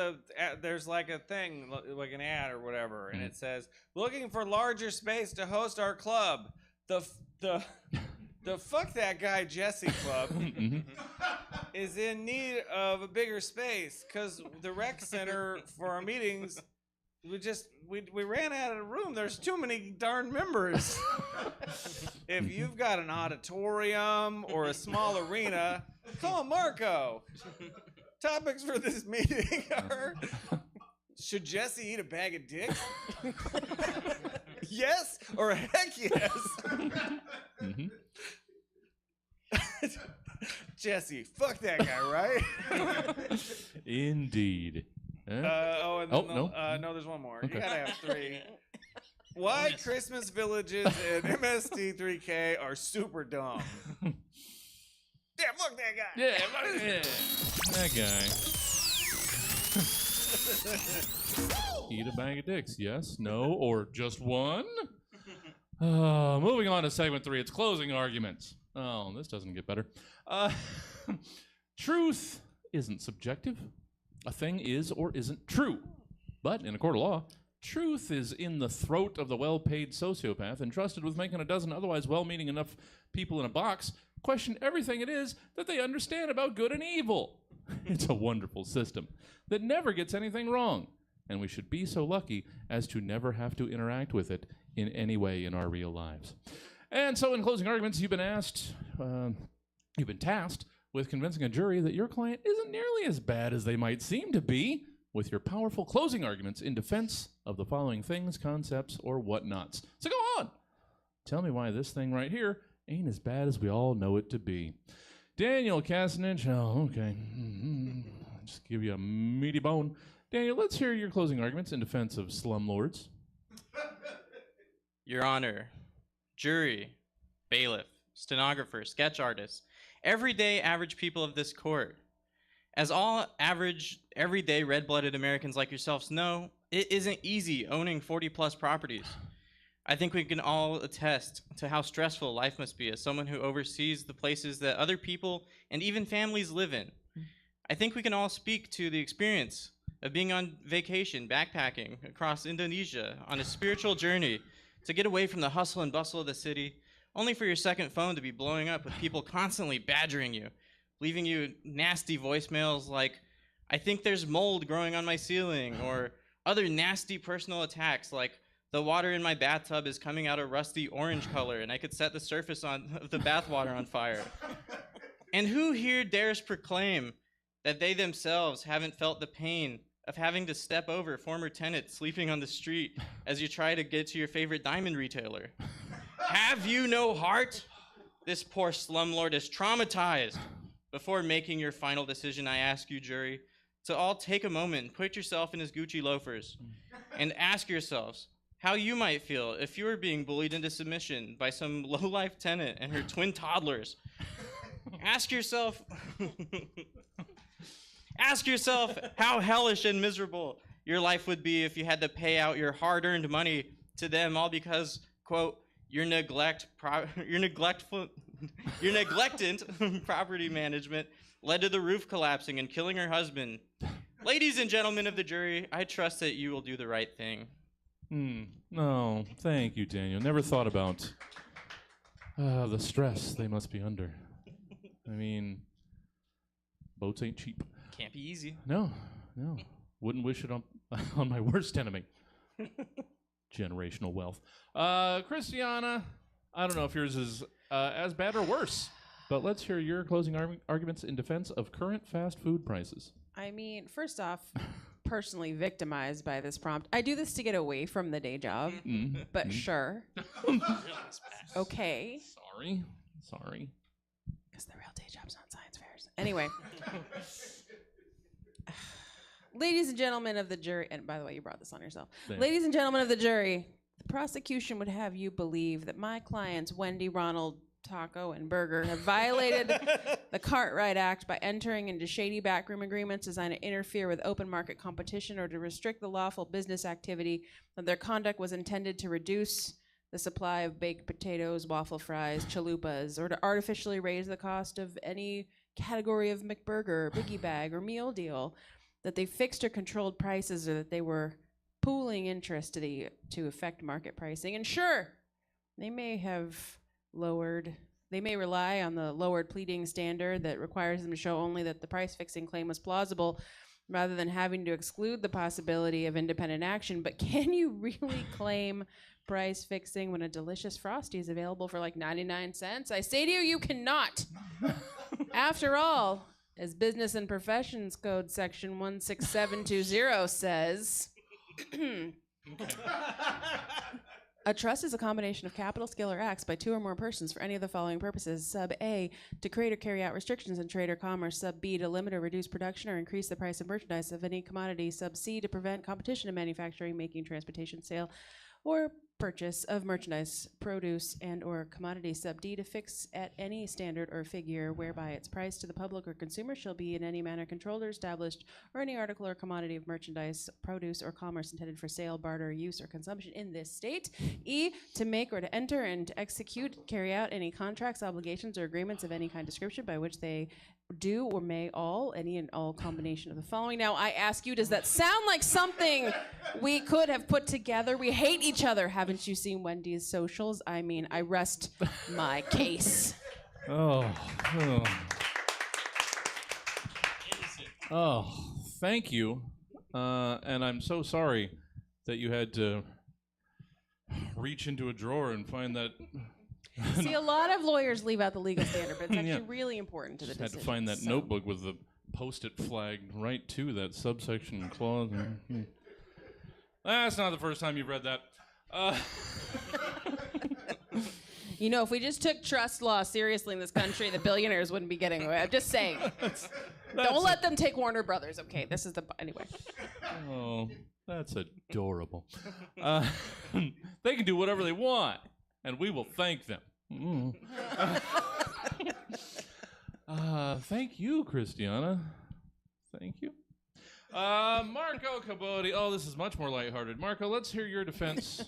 like a thing, like an ad or whatever, and it says, looking for larger space to host our club. The Fuck That Guy Jesse Club is in need of a bigger space because the rec center for our meetings, we ran out of room. There's too many darn members. If you've got an auditorium or a small arena, call Marco. Topics for this meeting are: should Jesse eat a bag of dicks? Yes or heck yes. Jesse. Fuck that guy, right?
Indeed. Eh?
And
Oh,
then
no.
no, there's one more.
Okay.
You gotta have three. Why Christmas villages in MST3K are super dumb. Yeah, fuck that guy.
Yeah, that guy. Eat a bag of dicks, yes, no, or just one? Moving on to segment 3, it's closing arguments. Oh, this doesn't get better. Truth isn't subjective. A thing is or isn't true. But in a court of law, truth is in the throat of the well-paid sociopath entrusted with making a dozen otherwise well-meaning enough people in a box question everything it is that they understand about good and evil. It's a wonderful system that never gets anything wrong, and we should be so lucky as to never have to interact with it in any way in our real lives. And so in closing arguments, you've been tasked with convincing a jury that your client isn't nearly as bad as they might seem to be with your powerful closing arguments in defense of the following things, concepts, or whatnots. So go on. Tell me why this thing right here ain't as bad as we all know it to be. Daniel Casanich. Oh, okay. Just give you a meaty bone. Daniel, let's hear your closing arguments in defense of slumlords.
Your Honor, jury, bailiff, stenographer, sketch artist, everyday average people of this court. As all average, everyday red-blooded Americans like yourselves know, it isn't easy owning 40-plus properties. I think we can all attest to how stressful life must be as someone who oversees the places that other people and even families live in. I think we can all speak to the experience of being on vacation, backpacking across Indonesia on a spiritual journey to get away from the hustle and bustle of the city, only for your second phone to be blowing up with people constantly badgering you, leaving you nasty voicemails like, I think there's mold growing on my ceiling, or other nasty personal attacks like, the water in my bathtub is coming out a rusty orange color and I could set the surface of the bathwater on fire. And who here dares proclaim that they themselves haven't felt the pain of having to step over former tenants sleeping on the street as you try to get to your favorite diamond retailer? Have you no heart? This poor slumlord is traumatized. Before making your final decision, I ask you, jury, to all take a moment and put yourself in his Gucci loafers and ask yourselves how you might feel if you were being bullied into submission by some low-life tenant and her twin toddlers. Ask yourself how hellish and miserable your life would be if you had to pay out your hard-earned money to them all because, quote, your neglectant property management led to the roof collapsing and killing her husband. Ladies and gentlemen of the jury, I trust that you will do the right thing.
No, thank you, Daniel. Never thought about the stress they must be under. I mean, boats ain't cheap.
Can't be easy.
No. Wouldn't wish it on my worst enemy. Generational wealth. Christiana, I don't know if yours is as bad or worse, but let's hear your closing arguments in defense of current fast food prices.
I mean, first off, personally victimized by this prompt. I do this to get away from the day job, but sure. Okay.
Sorry.
Because the real day job's not science fairs. Anyway. Ladies and gentlemen of the jury, and by the way, you brought this on yourself.
Thanks.
Ladies and gentlemen of the jury, the prosecution would have you believe that my clients, Wendy, Ronald, Taco, and Burger, have violated the Cartwright Act by entering into shady backroom agreements designed to interfere with open market competition or to restrict the lawful business activity, that their conduct was intended to reduce the supply of baked potatoes, waffle fries, chalupas, or to artificially raise the cost of any category of McBurger, Biggie Bag, or meal deal, that they fixed or controlled prices, or that they were pooling interest to affect market pricing. And sure, they may rely on the lowered pleading standard that requires them to show only that the price fixing claim was plausible rather than having to exclude the possibility of independent action. But can you really claim price fixing when a delicious Frosty is available for like 99 cents? I say to you, you cannot. After all, as Business and Professions Code section 16720 says, A trust is a combination of capital, skill, or acts by two or more persons for any of the following purposes. Sub A, to create or carry out restrictions in trade or commerce. Sub B, to limit or reduce production or increase the price of merchandise of any commodity. Sub C, to prevent competition in manufacturing, making, transportation, sale, or purchase of merchandise, produce, and or commodity. Sub D, to fix at any standard or figure whereby its price to the public or consumer shall be in any manner controlled or established, or any article or commodity of merchandise, produce, or commerce intended for sale, barter, use, or consumption in this state. E, to make or to enter and to execute, carry out any contracts, obligations, or agreements of any kind description by which they do or may all, any and all combination of the following. Now, I ask you, does that sound like something we could have put together? We hate each other. Haven't you seen Wendy's socials? I mean, I rest my case.
Oh. Thank you. And I'm so sorry that you had to reach into a drawer and find that.
See, a lot of lawyers leave out the legal standard, but it's actually
Yeah.
really important to the
Just had
decision.
to find that notebook with the post-it flag right to that subsection and clause. That's not the first time you've read that.
You know, if we just took trust law seriously in this country, the billionaires wouldn't be getting away. I'm just saying. Don't let them take Warner Brothers. Okay, this is the anyway.
Oh, that's adorable. They can do whatever they want, and we will thank them. Thank you, Christiana. Thank you. Marco Caboti. Oh, this is much more lighthearted. Marco, let's hear your defense,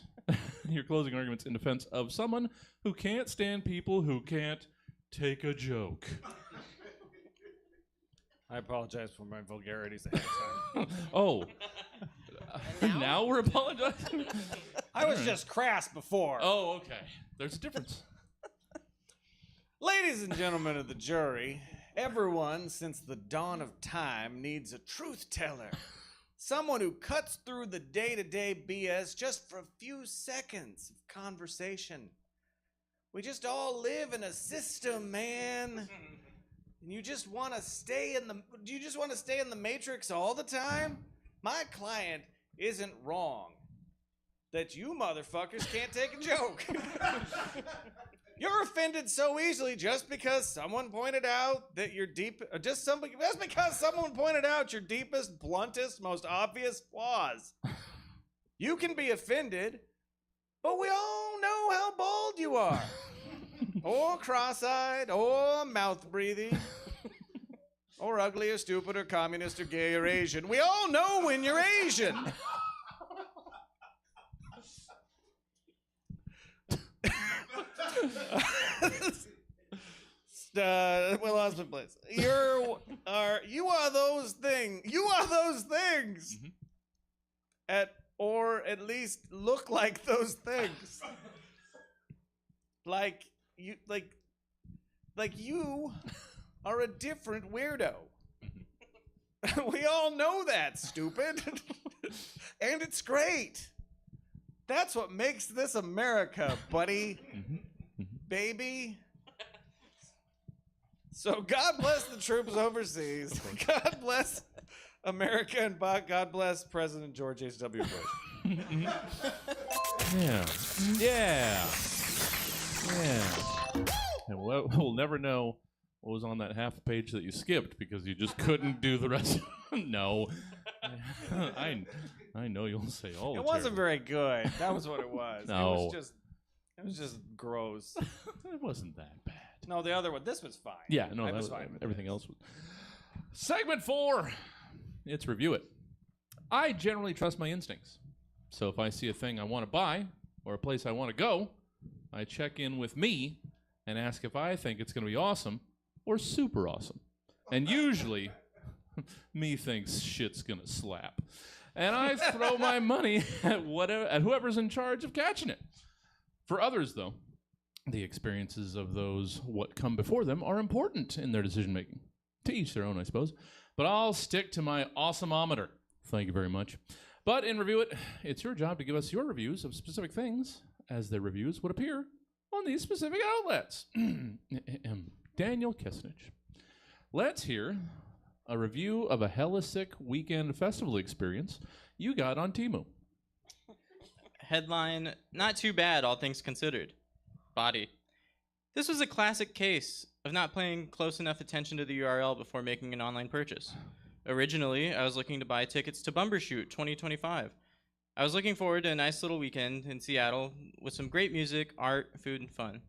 your closing arguments in defense of someone who can't stand people who can't take a joke.
I apologize for my vulgarities ahead of time.
Oh. Now we're apologizing?
I was just crass before.
Oh, okay. There's a difference.
Ladies and gentlemen of the jury, everyone since the dawn of time needs a truth teller. Someone who cuts through the day-to-day BS just for a few seconds of conversation. We just all live in a system, man. And you just want to stay in the matrix all the time? My client isn't wrong. That you motherfuckers can't take a joke. You're offended so easily just because someone pointed out that your just because someone pointed out your deepest, bluntest, most obvious flaws. You can be offended, but we all know how bald you are. Or cross-eyed, or mouth-breathing. Or ugly, or stupid, or communist, or gay, or Asian. We all know when you're Asian. We lost my place. You are those things. You are those things. Or at least look like those things. Like you are a different weirdo. We all know that, stupid. And it's great. That's what makes this America, buddy. Baby. So God bless the troops overseas. God bless America, and God bless President George H.W. Bush.
Yeah. And we'll never know what was on that half page that you skipped because you just couldn't do the rest. No. I know you'll say all the
It wasn't
terrible-
very good. That was what it was.
No.
It was just gross.
It wasn't that bad.
No, the other one. This was fine.
Yeah, no,
I
that
was
was
fine with
everything
this.
else was. Segment 4. It's review it. I generally trust my instincts. So if I see a thing I want to buy or a place I want to go, I check in with me and ask if I think it's going to be awesome or super awesome. And usually, me thinks shit's going to slap. And I throw my money at whoever's in charge of catching it. For others, though, the experiences of those what come before them are important in their decision making. To each their own, I suppose. But I'll stick to my awesomeometer. Thank you very much. But in Review It, it's your job to give us your reviews of specific things as their reviews would appear on these specific outlets. Daniel Kesnich. Let's hear a review of a hella sick weekend festival experience you got on Temu.
Headline, not too bad, all things considered. Body. This was a classic case of not paying close enough attention to the URL before making an online purchase. Originally, I was looking to buy tickets to Bumbershoot 2025. I was looking forward to a nice little weekend in Seattle with some great music, art, food, and fun.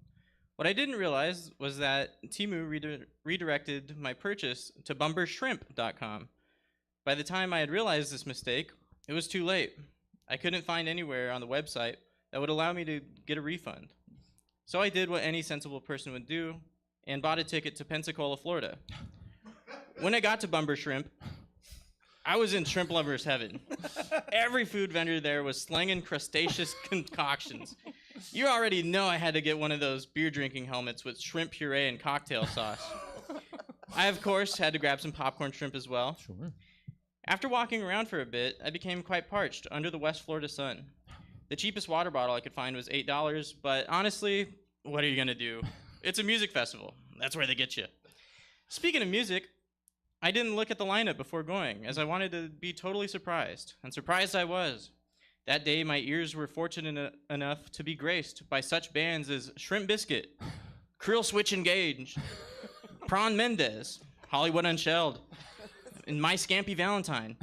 What I didn't realize was that Temu redirected my purchase to bumbershrimp.com. By the time I had realized this mistake, it was too late. I couldn't find anywhere on the website that would allow me to get a refund. So I did what any sensible person would do and bought a ticket to Pensacola, Florida. When I got to Bumber Shrimp, I was in shrimp lover's heaven. Every food vendor there was slinging crustaceous concoctions. You already know I had to get one of those beer drinking helmets with shrimp puree and cocktail sauce. I, of course, had to grab some popcorn shrimp as well.
Sure.
After walking around for a bit, I became quite parched under the West Florida sun. The cheapest water bottle I could find was $8, but honestly, what are you gonna do? It's a music festival. That's where they get you. Speaking of music, I didn't look at the lineup before going, as I wanted to be totally surprised. And surprised I was. That day, my ears were fortunate enough to be graced by such bands as Shrimp Biscuit, Krill Switch Engage, Prawn Mendez, Hollywood Unshelled, and My Scampy Valentine.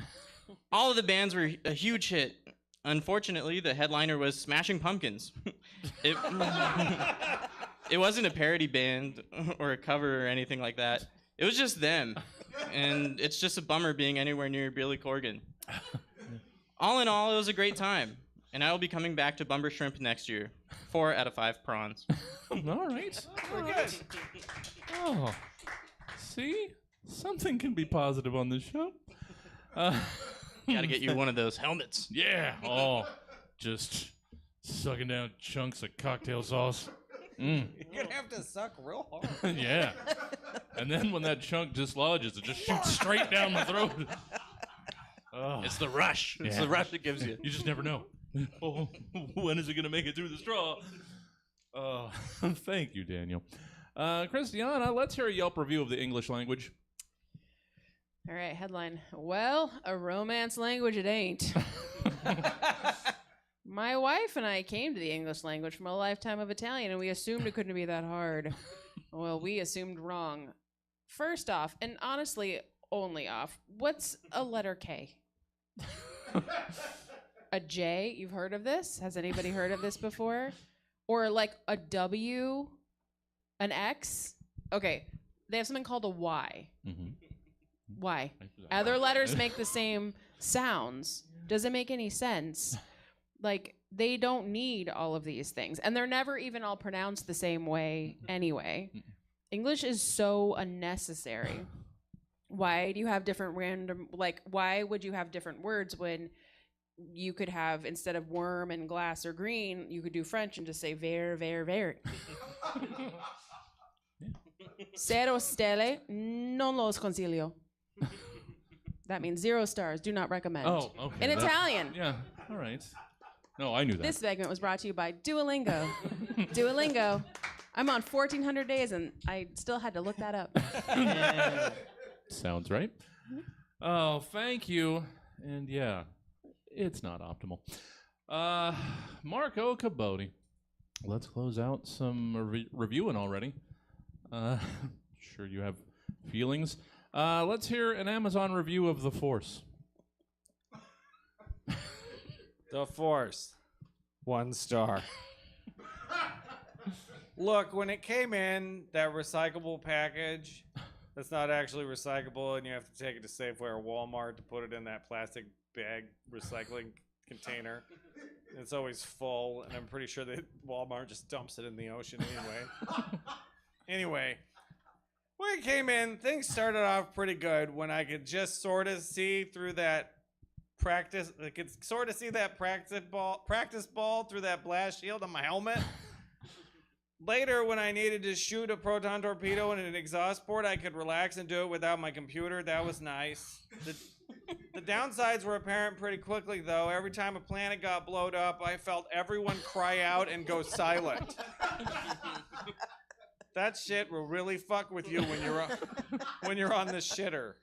All of the bands were a huge hit. Unfortunately, the headliner was Smashing Pumpkins. It wasn't a parody band or a cover or anything like that. It was just them. And it's just a bummer being anywhere near Billy Corgan. All in all, it was a great time. And I will be coming back to Bumber Shrimp next year. 4 out of 5 prawns.
All right. All right. Oh, see? Something can be positive on this show.
Gotta get you one of those helmets.
Yeah. Oh, just sucking down chunks of cocktail sauce.
You're gonna have to suck real hard.
Yeah. And then when that chunk dislodges, it just shoots straight down the throat. Oh.
It's the rush. It's
Yeah.
the rush it gives you.
You just never know. Oh, when is it going to make it through the straw? Oh, thank you, Daniel. Christiana, let's hear a Yelp review of the English language.
All right, headline. Well, a romance language it ain't. My wife and I came to the English language from a lifetime of Italian, and we assumed it couldn't be that hard. Well, we assumed wrong. First off, and honestly, only off, what's a letter K? A J? You've heard of this? Has anybody heard of this before? Or like a W? An X? Okay, they have something called a Y.
Mm-hmm.
Why? Other letters make the same sounds. Doesn't make any sense. Like, they don't need all of these things. And they're never even all pronounced the same way anyway. English is so unnecessary. Why do you have different random, like, why would you have different words when you could have, instead of worm and glass or green, you could do French and just say ver, ver, ver. Zero stelle, non los consiglio. That means 0 stars, do not recommend.
Oh, okay.
In Italian.
Yeah, all right. No, I knew that.
This segment was brought to you by Duolingo. Duolingo. I'm on 1,400 days, and I still had to look that up.
Sounds right. Oh, thank you. And yeah, it's not optimal. Marco Caboti. Let's close out some reviewing already. Sure you have feelings. Let's hear an Amazon review of The Force.
The Force. 1 star. Look, when it came in, that recyclable package, that's not actually recyclable, and you have to take it to Safeway or Walmart to put it in that plastic bag recycling container. It's always full, and I'm pretty sure that Walmart just dumps it in the ocean anyway. Anyway, when it came in, things started off pretty good when I could just sort of see through that practice ball through that blast shield on my helmet. Later, when I needed to shoot a proton torpedo in an exhaust port, I could relax and do it without my computer. That was nice. The downsides were apparent pretty quickly, though. Every time a planet got blowed up, I felt everyone cry out and go silent. That shit will really fuck with you when you're on the shitter.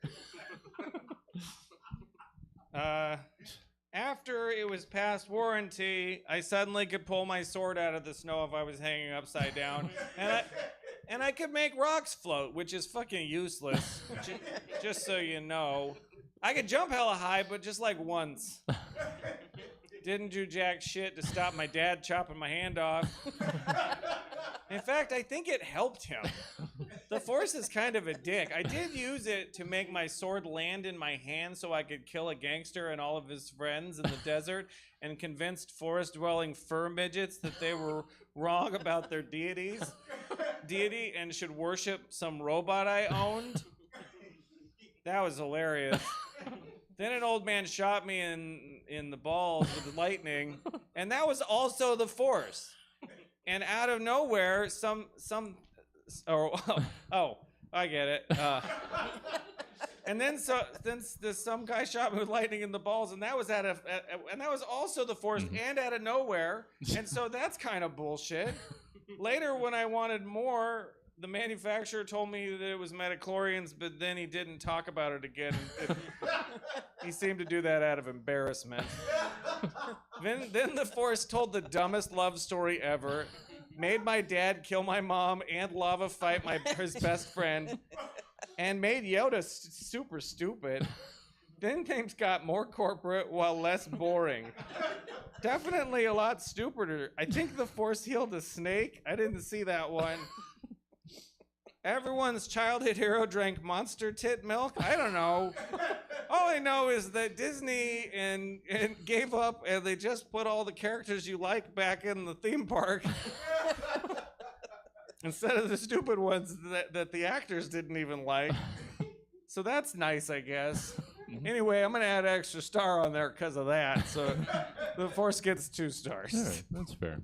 after it was past warranty, I suddenly could pull my sword out of the snow if I was hanging upside down, and I could make rocks float, which is fucking useless. Just so you know, I could jump hella high, but just like once. Didn't do jack shit to stop my dad chopping my hand off. In fact, I think it helped him. The Force is kind of a dick. I did use it to make my sword land in my hand so I could kill a gangster and all of his friends in the desert, and convinced forest-dwelling fur midgets that they were wrong about their deity and should worship some robot I owned. That was hilarious. Then an old man shot me in the balls with lightning, and that was also the Force. And out of nowhere, some I get it. And then some guy shot me with lightning in the balls, and that was and that was also the Force, and out of nowhere. And so that's kind of bullshit. Later, when I wanted more, the manufacturer told me that it was metachlorians, but then he didn't talk about it again. He seemed to do that out of embarrassment. Then the Force told the dumbest love story ever, made my dad kill my mom and lava fight his best friend, and made Yoda super stupid. Then things got more corporate while less boring. Definitely a lot stupider. I think the Force healed a snake. I didn't see that one. Everyone's childhood hero drank monster tit milk? I don't know. All I know is that Disney and gave up, and they just put all the characters you like back in the theme park. Instead of the stupid ones that the actors didn't even like. So that's nice, I guess. Anyway, I'm going to add an extra star on there because of that. So the Force gets 2 stars.
Sure, that's fair.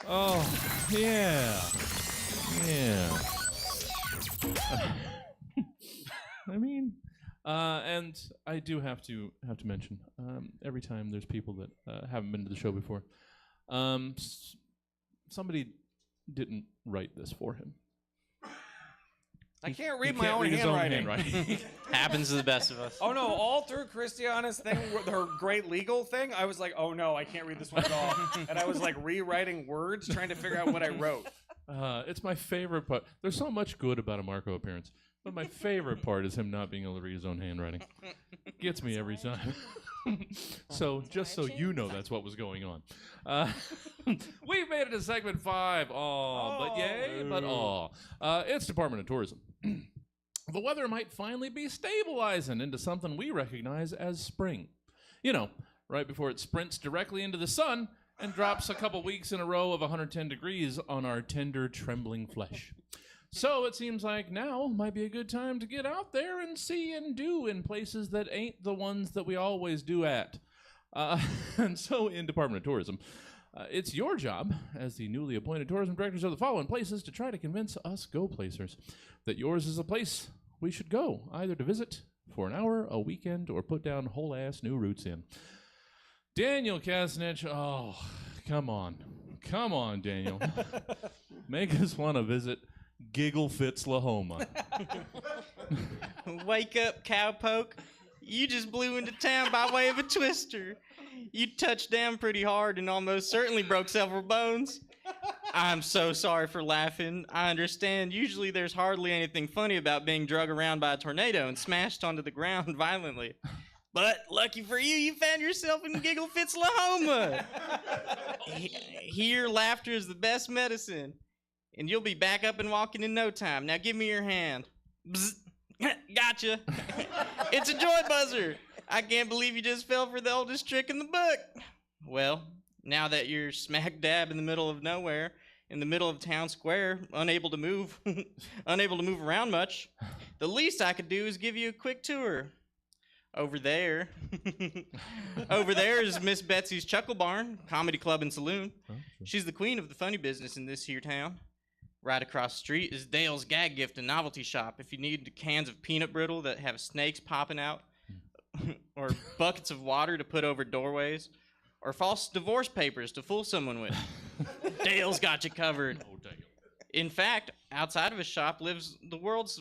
Oh, yeah. Yeah. I mean, and I do have to mention, every time there's people that haven't been to the show before, somebody didn't write this for him.
I can't read
He
my
can't
own
read his own
handwriting.
Happens to the best of us.
Oh no, all through Christiana's thing, her great legal thing, I was like, oh no, I can't read this one at all. And I was like rewriting words, trying to figure out what I wrote.
It's my favorite part. There's so much good about a Marco appearance, but my favorite part is him not being able to read his own handwriting. Gets me every time. So just so you know, that's what was going on. We've made it to segment 5. But yay, but it's Department of Tourism. The weather might finally be stabilizing into something we recognize as spring. You know, right before it sprints directly into the sun and drops a couple weeks in a row of 110 degrees on our tender, trembling flesh. So it seems like now might be a good time to get out there and see and do in places that ain't the ones that we always do at. And so in Department of Tourism, it's your job as the newly appointed tourism directors of the following places to try to convince us go-placers that yours is a place we should go, either to visit for an hour, a weekend, or put down whole-ass new roots in. Daniel Kasnich, oh, come on. Come on, Daniel. Make us want to visit Giggle Fitzlahoma.
Wake up, cowpoke. You just blew into town by way of a twister. You touched down pretty hard and almost certainly broke several bones. I'm so sorry for laughing. I understand usually there's hardly anything funny about being drug around by a tornado and smashed onto the ground violently. But lucky for you, you found yourself in Giggle Fitzlahoma. Here, laughter is the best medicine. And you'll be back up and walking in no time. Now give me your hand. Bzz. Gotcha. It's a joy buzzer. I can't believe you just fell for the oldest trick in the book. Well, now that you're smack dab in the middle of nowhere, in the middle of town square, unable to move around much, the least I could do is give you a quick tour. Over there is Miss Betsy's Chuckle Barn, comedy club and saloon.
Oh, sure.
She's the queen of the funny business in this here town. Right across the street is Dale's Gag Gift and Novelty Shop. If you need cans of peanut brittle that have snakes popping out, or buckets of water to put over doorways, or false divorce papers to fool someone with, Dale's got you covered.
Oh, Dale.
In fact, outside of his shop lives the world's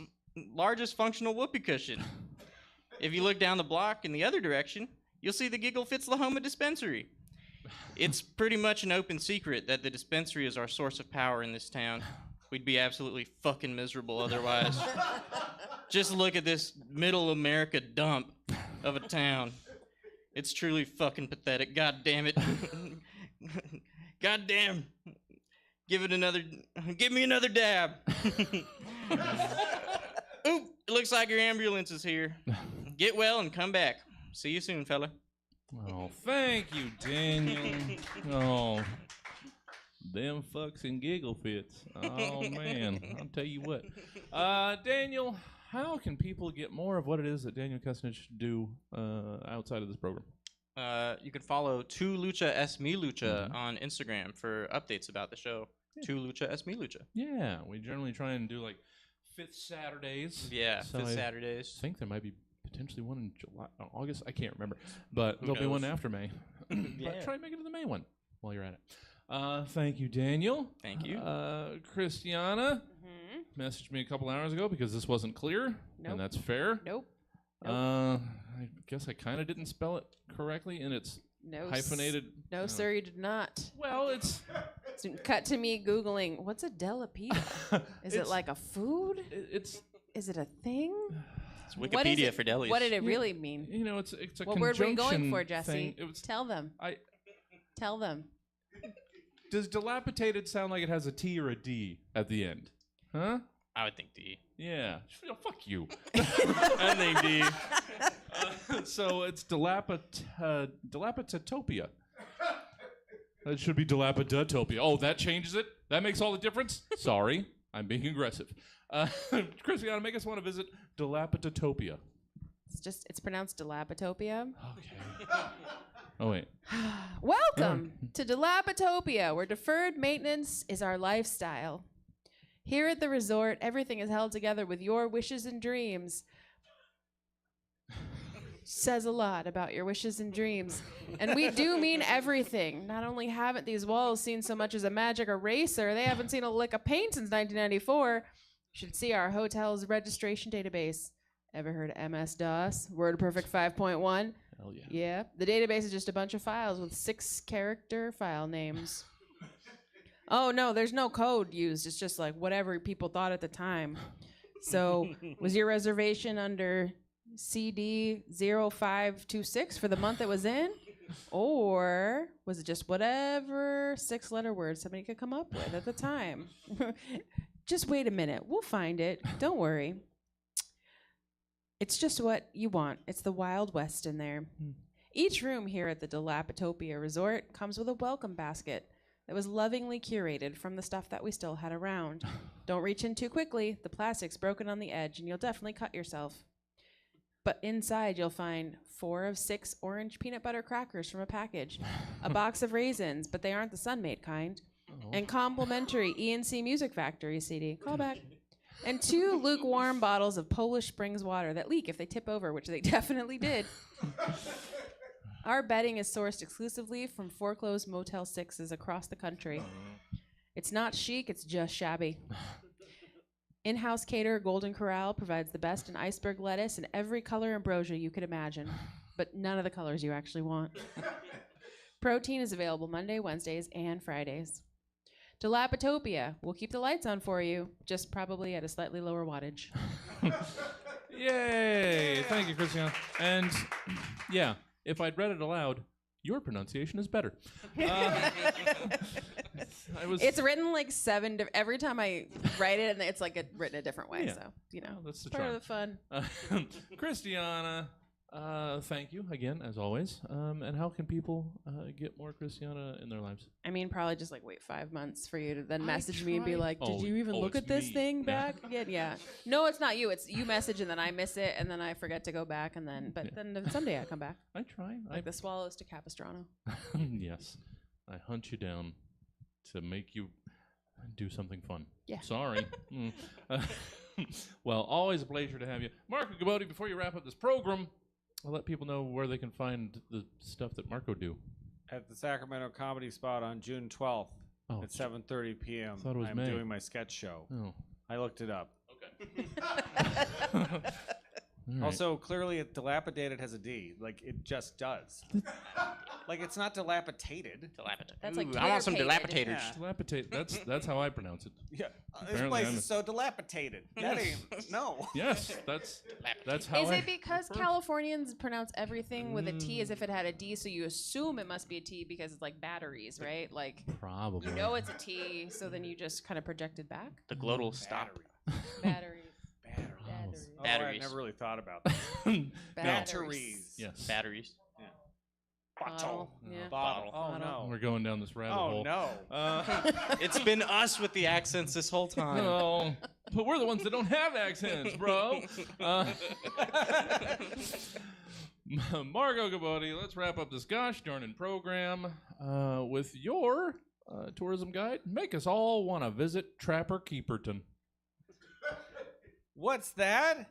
largest functional whoopee cushion. If you look down the block in the other direction, you'll see the Giggle Fitslahoma dispensary. It's pretty much an open secret that the dispensary is our source of power in this town. We'd be absolutely fucking miserable otherwise. Just look at this middle America dump of a town. It's truly fucking pathetic. God damn it. God damn. Give me another dab. Oop, it looks like your ambulance is here. Get well and come back. See you soon, fella.
Oh, thank you, Daniel. Oh, them fucks and giggle fits. Oh, man. I'll tell you what. Daniel, how can people get more of what it is that Daniel Kucinich do outside of this program?
You can follow 2Lucha Es Mi Lucha on Instagram for updates about the show. 2Lucha Es Mi Lucha.
Yeah, we generally try and do like fifth Saturdays.
Yeah,
So
fifth
I
Saturdays.
think there might be potentially one in July, August. I can't remember, but
Who
there'll be one
knows?
after May.
Yeah.
But try and make it to the May one while you're at it. Thank you, Daniel.
Thank you.
Christiana messaged me a couple hours ago because this wasn't clear,
Nope.
and that's fair.
Nope.
I guess I kind of didn't spell it correctly, and it's
No.
hyphenated.
No, sir, you did not.
Well, it's
So cut to me Googling, what's a Delapita? Is it
It's-
like a food?
it's
Is it a thing?
It's
What is
Wikipedia
it-
for delis.
What did it really mean?
you know it's a
What word were you going
conjunction
for, Jesse?
thing. It was,
Tell them.
I
Tell them.
does dilapidated sound like it has a T or a D at the end? Huh?
I would think D.
Yeah. Fuck you.
I think D.
So it's dilapidatopia. It should be dilapidatopia. Oh, that changes it? That makes all the difference? Sorry, I'm being aggressive. Chris, you gotta make us want to visit dilapidatopia.
It's pronounced Dilapitopia.
Okay. Oh, wait.
Welcome to Dilapitopia, where deferred maintenance is our lifestyle. Here at the resort, everything is held together with your wishes and dreams. Says a lot about your wishes and dreams. And we do mean everything. Not only haven't these walls seen so much as a magic eraser, they haven't seen a lick of paint since 1994. You should see our hotel's registration database. Ever heard of MS-DOS? WordPerfect 5.1?
Hell yeah.
Yeah. The database is just a bunch of files with 6-character file names. Oh, no, there's no code used. It's just like whatever people thought at the time. So was your reservation under CD 0526 for the month it was in? Or was it just whatever 6-letter word somebody could come up with at the time? Just wait a minute. We'll find it. Don't worry. It's just what you want. It's the Wild West in there. Each room here at the Dilapitopia Resort comes with a welcome basket that was lovingly curated from the stuff that we still had around. Don't reach in too quickly. The plastic's broken on the edge, and you'll definitely cut yourself. But inside, you'll find 4 of 6 orange peanut butter crackers from a package, a box of raisins, but they aren't the sun-made kind, and complimentary E&C Music Factory CD. Call back. And 2 lukewarm bottles of Polish Springs water that leak if they tip over, which they definitely did. Our bedding is sourced exclusively from foreclosed Motel 6s across the country. It's not chic, it's just shabby. In-house caterer Golden Corral provides the best in iceberg lettuce and every color ambrosia you could imagine, but none of the colors you actually want. Protein is available Monday, Wednesdays, and Fridays. Dilapitopia, we'll keep the lights on for you, just probably at a slightly lower wattage.
Yay! Thank you, Christian. And yeah, if I'd read it aloud, your pronunciation is better.
It's written like 7 every time I write it, and it's like written a different way.
Yeah.
So you know,
That's the
part
charm.
of the fun.
Christiana, thank you again, as always. And how can people get more Christiana in their lives?
I mean, probably just like wait 5 months for you to then
I
message me and be
tried-
like, "Did
Oh,
you even look
it's
at this
me.
thing
Yeah.
back again?" Yeah. No, it's not you. It's you message and then I miss it and then I forget to go back and then. But then someday I come back.
I try.
Like the swallows to Capistrano.
Yes, I hunt you down to make you do something fun.
Yeah.
Sorry. Well, always a pleasure to have you, Marco Gabodi. Before you wrap up this program, I'll let people know where they can find the stuff that Marco do.
At the Sacramento Comedy Spot on June 12th
Oh,
at 7:30 p.m.
thought it was
I'm
May.
doing my sketch show.
Oh,
I looked it up.
okay. right.
Also, clearly, it dilapidated has a D. Like, it just does. Like, it's not dilapidated.
That's like
I want some
Twitter-pated.
dilapidators.
Dilapidate. That's how I pronounce it.
Yeah. This
Apparently
place
I'm-
is so dilapidated. That ain't. No.
Yes, that's how.
Is
I
it because
prefer-
Californians pronounce everything with a T as if it had a D, so you assume it must be a T because it's like batteries, right? Like,
Probably.
you know it's a T, so then you just kind of project it back?
The glottal stop.
Batteries.
Batteries. Oh, I
Batteries.
never really thought about that.
No.
Batteries.
Yes.
Batteries.
Bottle. Yeah.
Bottle. Oh,
Bottle.
no.
We're going down this rabbit
Oh,
hole.
no.
It's been us with the accents this whole time.
No, but we're the ones that don't have accents, bro. Margot Gabodi, let's wrap up this gosh darnin' program with your tourism guide. Make us all want to visit Trapper Keeperton.
What's that?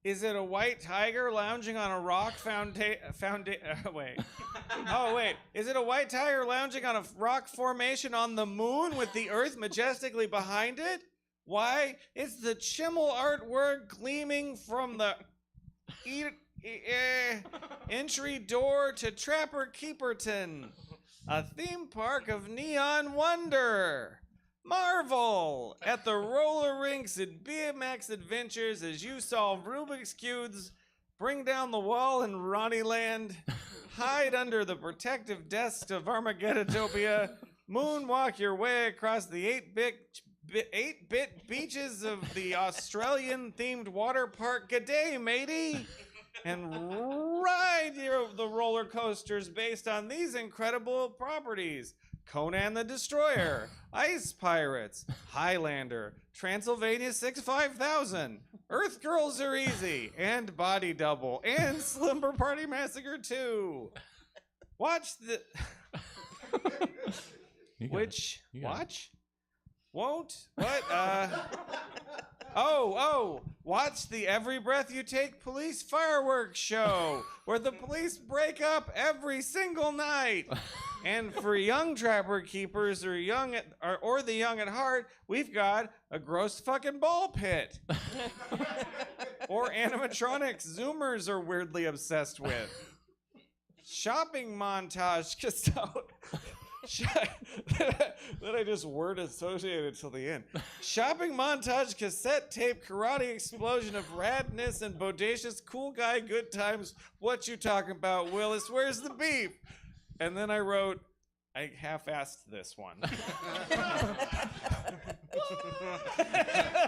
Is it a white tiger lounging on a rock wait. Oh, wait. Is it a white tiger lounging on a rock formation on the moon with the earth majestically behind it? Why? It's the Chimmel artwork gleaming from the entry door to Trapper Keeperton, a theme park of neon wonder. Marvel at the roller rinks and BMX adventures as you solve Rubik's Cubes, bring down the wall in Ronnieland, hide under the protective desks of Armageddotopia, moonwalk your way across the 8-bit beaches of the Australian-themed water park. G'day, matey! And ride the roller coasters based on these incredible properties. Conan the Destroyer, Ice Pirates, Highlander, Transylvania 5000, Earth Girls Are Easy, and Body Double, and Slumber Party Massacre 2. Watch the... Which... Watch? Won't? What? Watch the Every Breath You Take police fireworks show, where the police break up every single night. And for young trapper keepers or the young at heart, we've got a gross fucking ball pit. Or animatronics Zoomers are weirdly obsessed with. Shopping montage that I just word associated till the end. Shopping montage, cassette tape, karate explosion of radness and bodacious cool guy good times. What you talking about, Willis? Where's the beef? And then I wrote, I half-assed this one.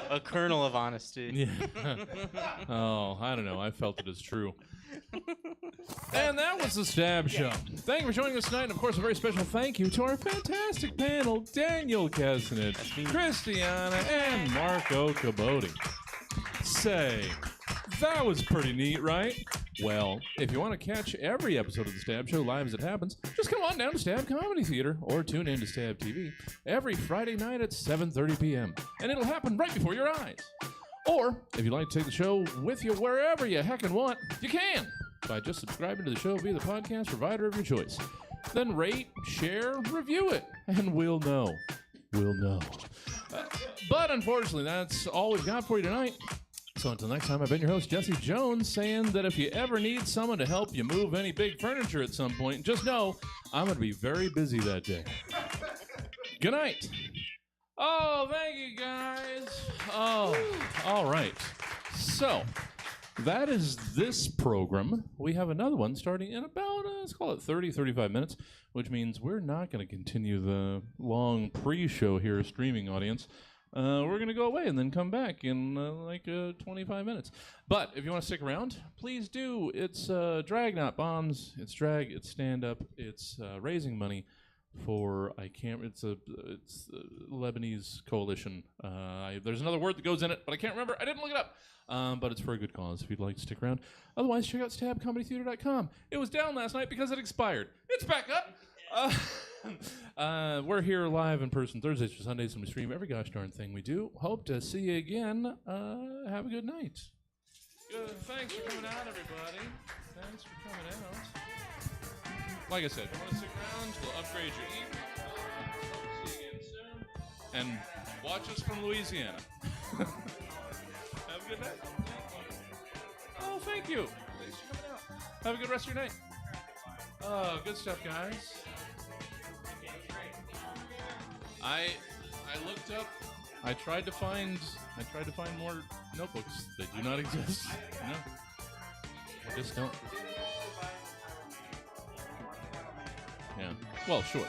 A kernel of honesty.
Yeah. Oh, I don't know. I felt it as true. And that was the Stab Show. Thank you for joining us tonight. And, of course, a very special thank you to our fantastic panel, Daniel Kessenich, Christiana, and Marco Caboti. Say, that was pretty neat, right? Well, if you want to catch every episode of the Stab Show live as it happens, just come on down to Stab Comedy Theater or tune in to Stab TV every Friday night at 7:30 p.m. And it'll happen right before your eyes. Or, if you'd like to take the show with you wherever you heckin' want, you can by just subscribing to the show via the podcast provider of your choice. Then rate, share, review it, and we'll know. We'll know. But unfortunately, that's all we've got for you tonight. So until next time, I've been your host, Jesse Jones, saying that if you ever need someone to help you move any big furniture at some point, just know I'm going to be very busy that day. Good night. Oh, thank you, guys. Oh, all right. So that is this program. We have another one starting in about, let's call it 30, 35 minutes, which means we're not going to continue the long pre-show here, streaming audience. We're going to go away and then come back in 25 minutes. But if you want to stick around, please do. It's drag, not bombs. It's drag, it's stand-up, it's raising money for, it's a Lebanese coalition. There's another word that goes in it, but I can't remember. I didn't look it up. But it's for a good cause if you'd like to stick around. Otherwise, check out stabcomedytheater.com. It was down last night because it expired. It's back up. We're here live in person Thursdays to Sundays, and we stream every gosh darn thing we do. Hope to see you again. Have a good night. Good. Thanks for coming out, everybody. Thanks for coming out. Like I said, if you want to stick around, we'll upgrade your evening. Hope to see you again soon. And watch us from Louisiana. Have a good night. Oh, thank you. Thanks for coming out. Have a good rest of your night. Oh, good stuff, guys. I looked up. I tried to find more notebooks. They do not exist. No. I just don't. Yeah. Well, sure.